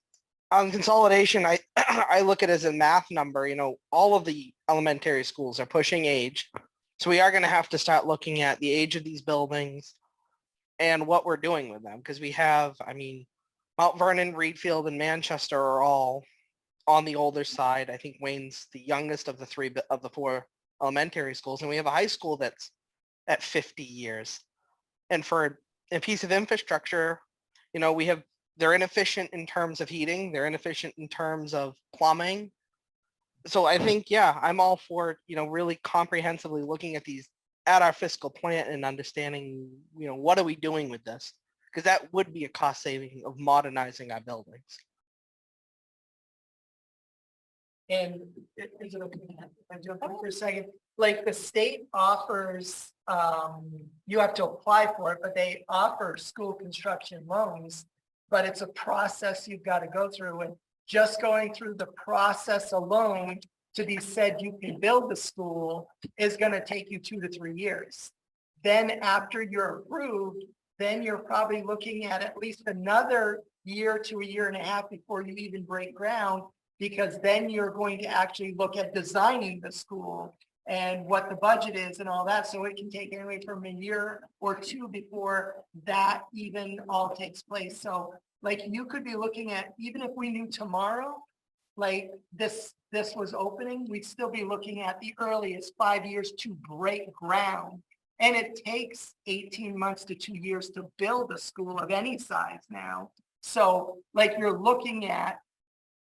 on consolidation, I look at it as a math number. You know, all of the elementary schools are pushing age. So we are going to have to start looking at the age of these buildings and what we're doing with them. Because we have, I mean, Mount Vernon, Reedfield, and Manchester are all on the older side. I think Wayne's the youngest of the 4 elementary schools. And we have a high school that's at 50 years. And for a piece of infrastructure, you know, they're inefficient in terms of heating. They're inefficient in terms of plumbing. So I think, yeah, I'm all for, you know, really comprehensively looking at these, at our fiscal plan and understanding, you know, what are we doing with this? Because that would be a cost saving of modernizing our buildings. And is it okay if I jump in for a second? Like the state offers, you have to apply for it, but they offer school construction loans, but it's a process you've got to go through. And just going through the process alone to be said you can build the school is going to take you 2 to 3 years. Then after you're approved, then you're probably looking at least another year to a year and a half before you even break ground, because then you're going to actually look at designing the school and what the budget is and all that. So it can take anywhere from a year or 2 before that even all takes place. So like you could be looking at, even if we knew tomorrow, like this was opening, we'd still be looking at the earliest 5 years to break ground. And it takes 18 months to 2 years to build a school of any size now. So like you're looking at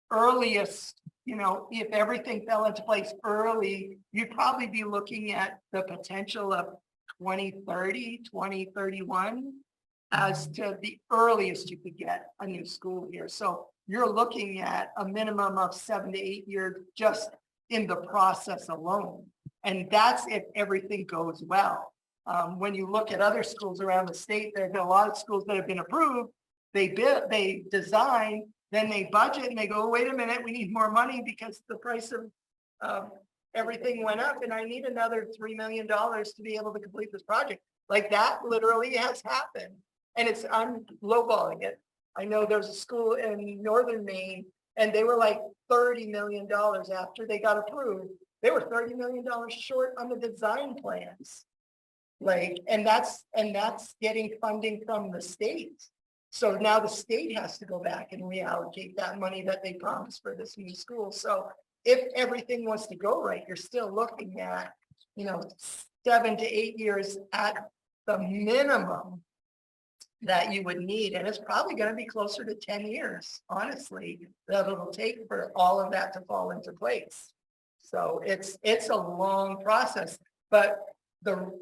earliest, you know, if everything fell into place early, you'd probably be looking at the potential of 2030, 2031 as to the earliest you could get a new school here. So you're looking at a minimum of 7 to 8 years just in the process alone. And that's if everything goes well. When you look at other schools around the state, there have been a lot of schools that have been approved. They design, then they budget and they go, oh, wait a minute, we need more money because the price of everything went up and I need another $3 million to be able to complete this project. Like that literally has happened. And I'm lowballing it. I know there's a school in northern Maine and they were like $30 million after they got approved. They were $30 million short on the design plans. Like, and that's getting funding from the state. So now the state has to go back and reallocate that money that they promised for this new school. So if everything was to go right, you're still looking at, you know, 7 to 8 years at the minimum that you would need, and it's probably gonna be closer to 10 years, honestly, that it'll take for all of that to fall into place. So it's a long process, but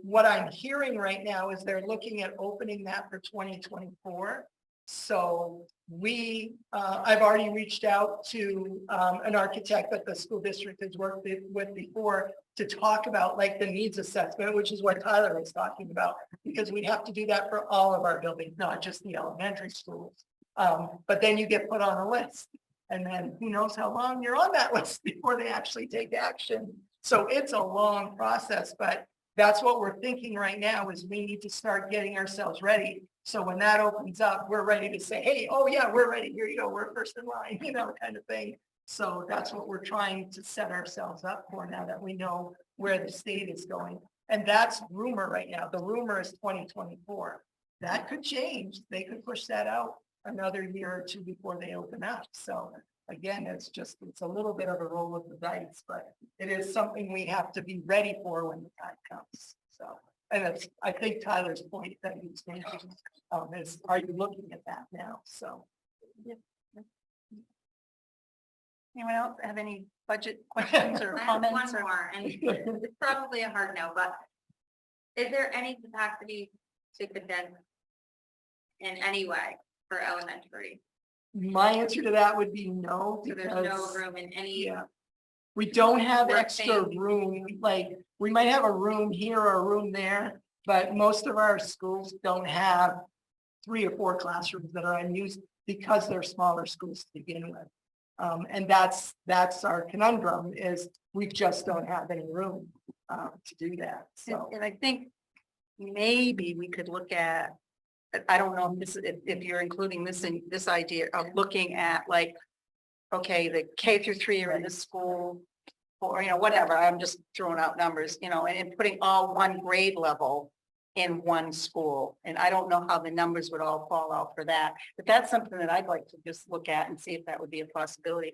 what I'm hearing right now is they're looking at opening that for 2024. So I've already reached out to an architect that the school district has worked with before to talk about like the needs assessment, which is what Tyler was talking about, because we have to do that for all of our buildings, not just the elementary schools. But then you get put on a list, and then who knows how long you're on that list before they actually take action. So it's a long process, but that's what we're thinking right now is we need to start getting ourselves ready. So when that opens up, we're ready to say, hey, oh yeah, we're ready. Here you go. We're first in line, kind of thing. So that's what we're trying to set ourselves up for now that we know where the state is going. And that's rumor right now. The rumor is 2024. That could change. They could push that out another year or two before they open up. So again, it's a little bit of a roll of the dice, but it is something we have to be ready for when the time comes. So, and I think Tyler's point that he's making is, are you looking at that now? So. Yeah. Anyone else have any budget questions or comments? One more, and it's probably a hard no, but is there any capacity to condense in any way for elementary? My answer to that would be no, So because there's no room in any. yeah, we don't have We're extra saying- room. Like we might have a room here or a room there, but most of our schools don't have 3 or 4 classrooms that are unused because they're smaller schools to begin with. And that's our conundrum is we just don't have any room to do that. So And I think maybe we could look at, I don't know if you're including this in this idea of looking at like, okay, the K through 3 are in the school, or, whatever, I'm just throwing out numbers, and putting all one grade level in one school. And I don't know how the numbers would all fall out for that, but that's something that I'd like to just look at and see if that would be a possibility.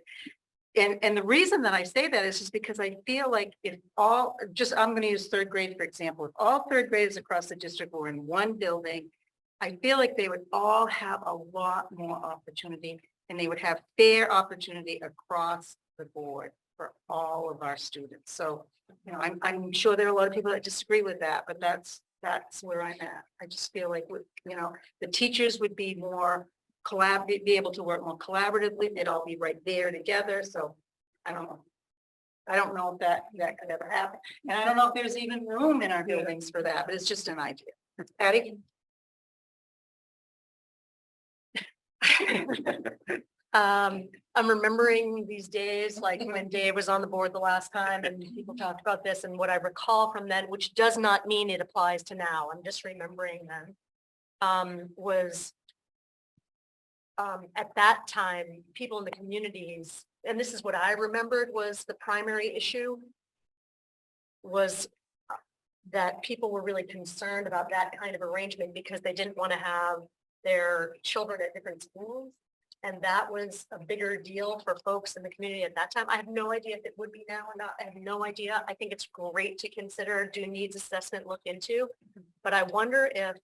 And the reason that I say that is just because I feel like if I'm going to use 3rd grade, for example, if all 3rd graders across the district were in one building, I feel like they would all have a lot more opportunity, and they would have fair opportunity across the board for all of our students. So, I'm sure there are a lot of people that disagree with that, but that's where I'm at. I just feel like the teachers would be more be able to work more collaboratively. They'd all be right there together. So I don't know. I don't know if that could ever happen. And I don't know if there's even room in our buildings for that, but it's just an idea. Patty? I'm remembering these days, like when Dave was on the board the last time and people talked about this, and what I recall from then, which does not mean it applies to now, I'm just remembering then, was at that time, people in the communities, and this is what I remembered was the primary issue, was that people were really concerned about that kind of arrangement because they didn't want to have their children at different schools. And that was a bigger deal for folks in the community at that time. I have no idea if it would be now or not. I have no idea. I think it's great to consider, do needs assessment look into, but I wonder if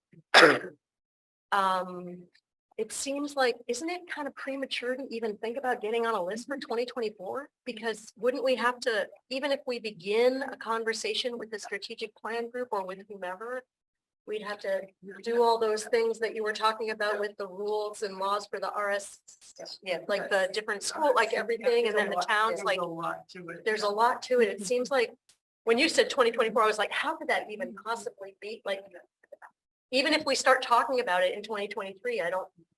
it seems like, isn't it kind of premature to even think about getting on a list for 2024? Because wouldn't we have to, even if we begin a conversation with the strategic plan group or with whomever, we'd have to do all those things that you were talking about with the rules and laws for the like the different school, like everything, and then the towns, like, there's a lot to it. It seems like, when you said 2024, I was like, how could that even possibly be? Like, even if we start talking about it in 2023,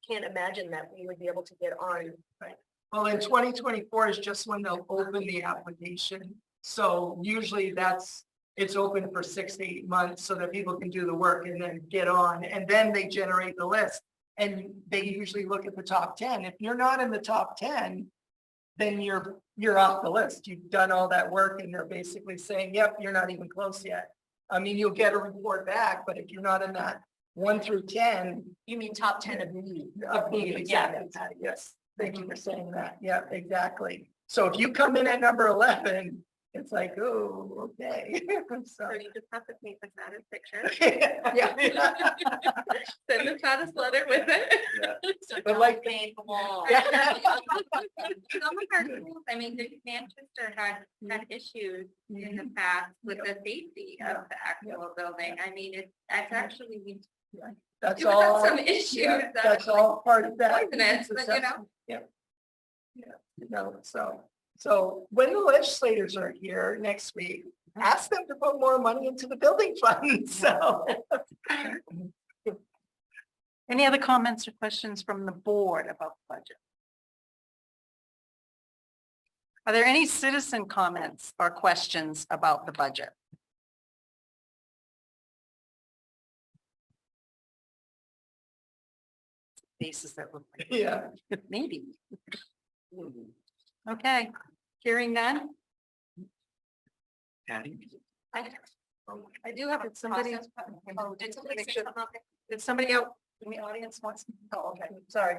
can't imagine that we would be able to get on. Right. Well, in 2024 is just when they'll open the application. So usually it's open for 6 to 8 months so that people can do the work and then get on, and then they generate the list. And they usually look at the top 10. If you're not in the top 10, then you're off the list. You've done all that work and they're basically saying, yep, you're not even close yet. I mean, you'll get a report back, but if you're not in that 1 through 10. You mean top 10 of need? Of need, exactly. Yes, thank you for saying that. Yeah, exactly. So if you come in at number 11, It's like, oh, okay. So, So you just have to paint the saddest picture. yeah. Send the saddest letter with it. So But don't like- paint the wall. Yeah. Some of our schools, I mean, Manchester had issues in the past with the safety of the actual building. I mean, it's actually, we That's do have all. some issues. Yeah, that's all part of that. Poisonous, but you know. Yeah. Yeah, no, so when the legislators are here next week, ask them to put more money into the building fund, so. Any other comments or questions from the board about the budget? Are there any citizen comments or questions about the budget? Faces that look like, Yeah. maybe. Okay, hearing none. Patty? I do have somebody. Oh, did somebody say something? Did somebody out in the audience wants? Oh, okay, sorry.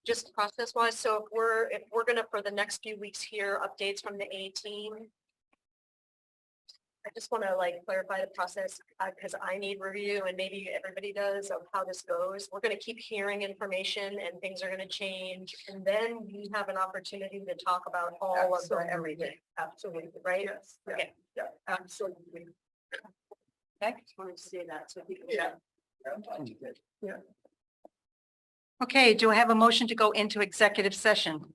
Just process wise, so if we're gonna, for the next few weeks here, updates from the A team. I just want to like clarify the process, because I need review and maybe everybody does of how this goes. We're going to keep hearing information and things are going to change. And then we have an opportunity to talk about all of the everything. Absolutely, right? Yes. Okay. Yeah, absolutely. I just wanted to say that so people. Yeah. Okay, do I have a motion to go into executive session?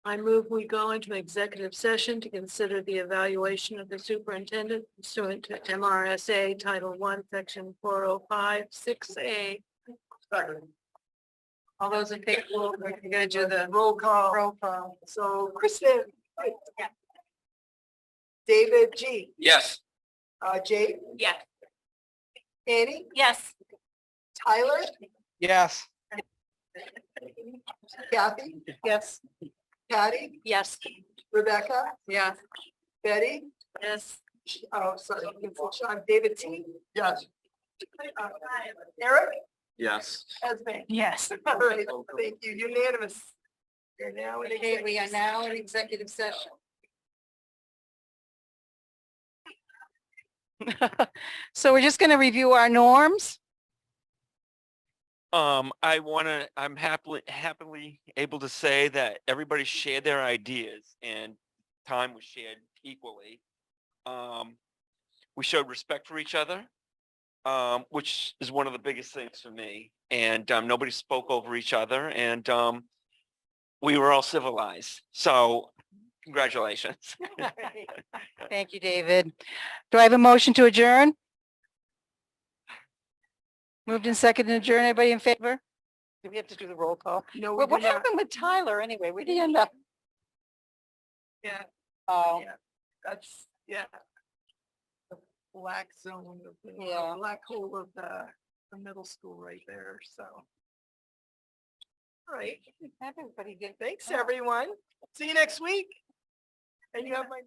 I move we go into executive session to consider the evaluation of the superintendent pursuant to MRSA Title I, Section 405(6)(a). All those in favor, we're gonna do the Roll call. roll call. So Kristen. David G. Yes. Jay, Yes. Annie, Yes. Tyler, Yes. Kathy, Yes. Patty, Yes. Rebecca, Yeah. Betty. Yes. Oh, sorry, Sean, David T. Yes. Eric, Yes. Esme. Yes. All right, thank you, unanimous. You're now in Okay, we are executive. now in executive session. So we're just gonna review our norms. I'm happily able to say that everybody shared their ideas and time was shared equally. We showed respect for each other, which is one of the biggest things for me. And nobody spoke over each other, and we were all civilized. So congratulations. Thank you, David. Do I have a motion to adjourn? Moved and seconded to adjourn. Anybody in favor? Do we have to do the roll call? No, we Well, do what not. happened with Tyler anyway? Where did he end up? Yeah, Oh, yeah, that's, yeah. The black zone of the, Yeah. black hole of the middle school right there, so. All right, everybody did. thanks, everyone. See you next week. And you have my.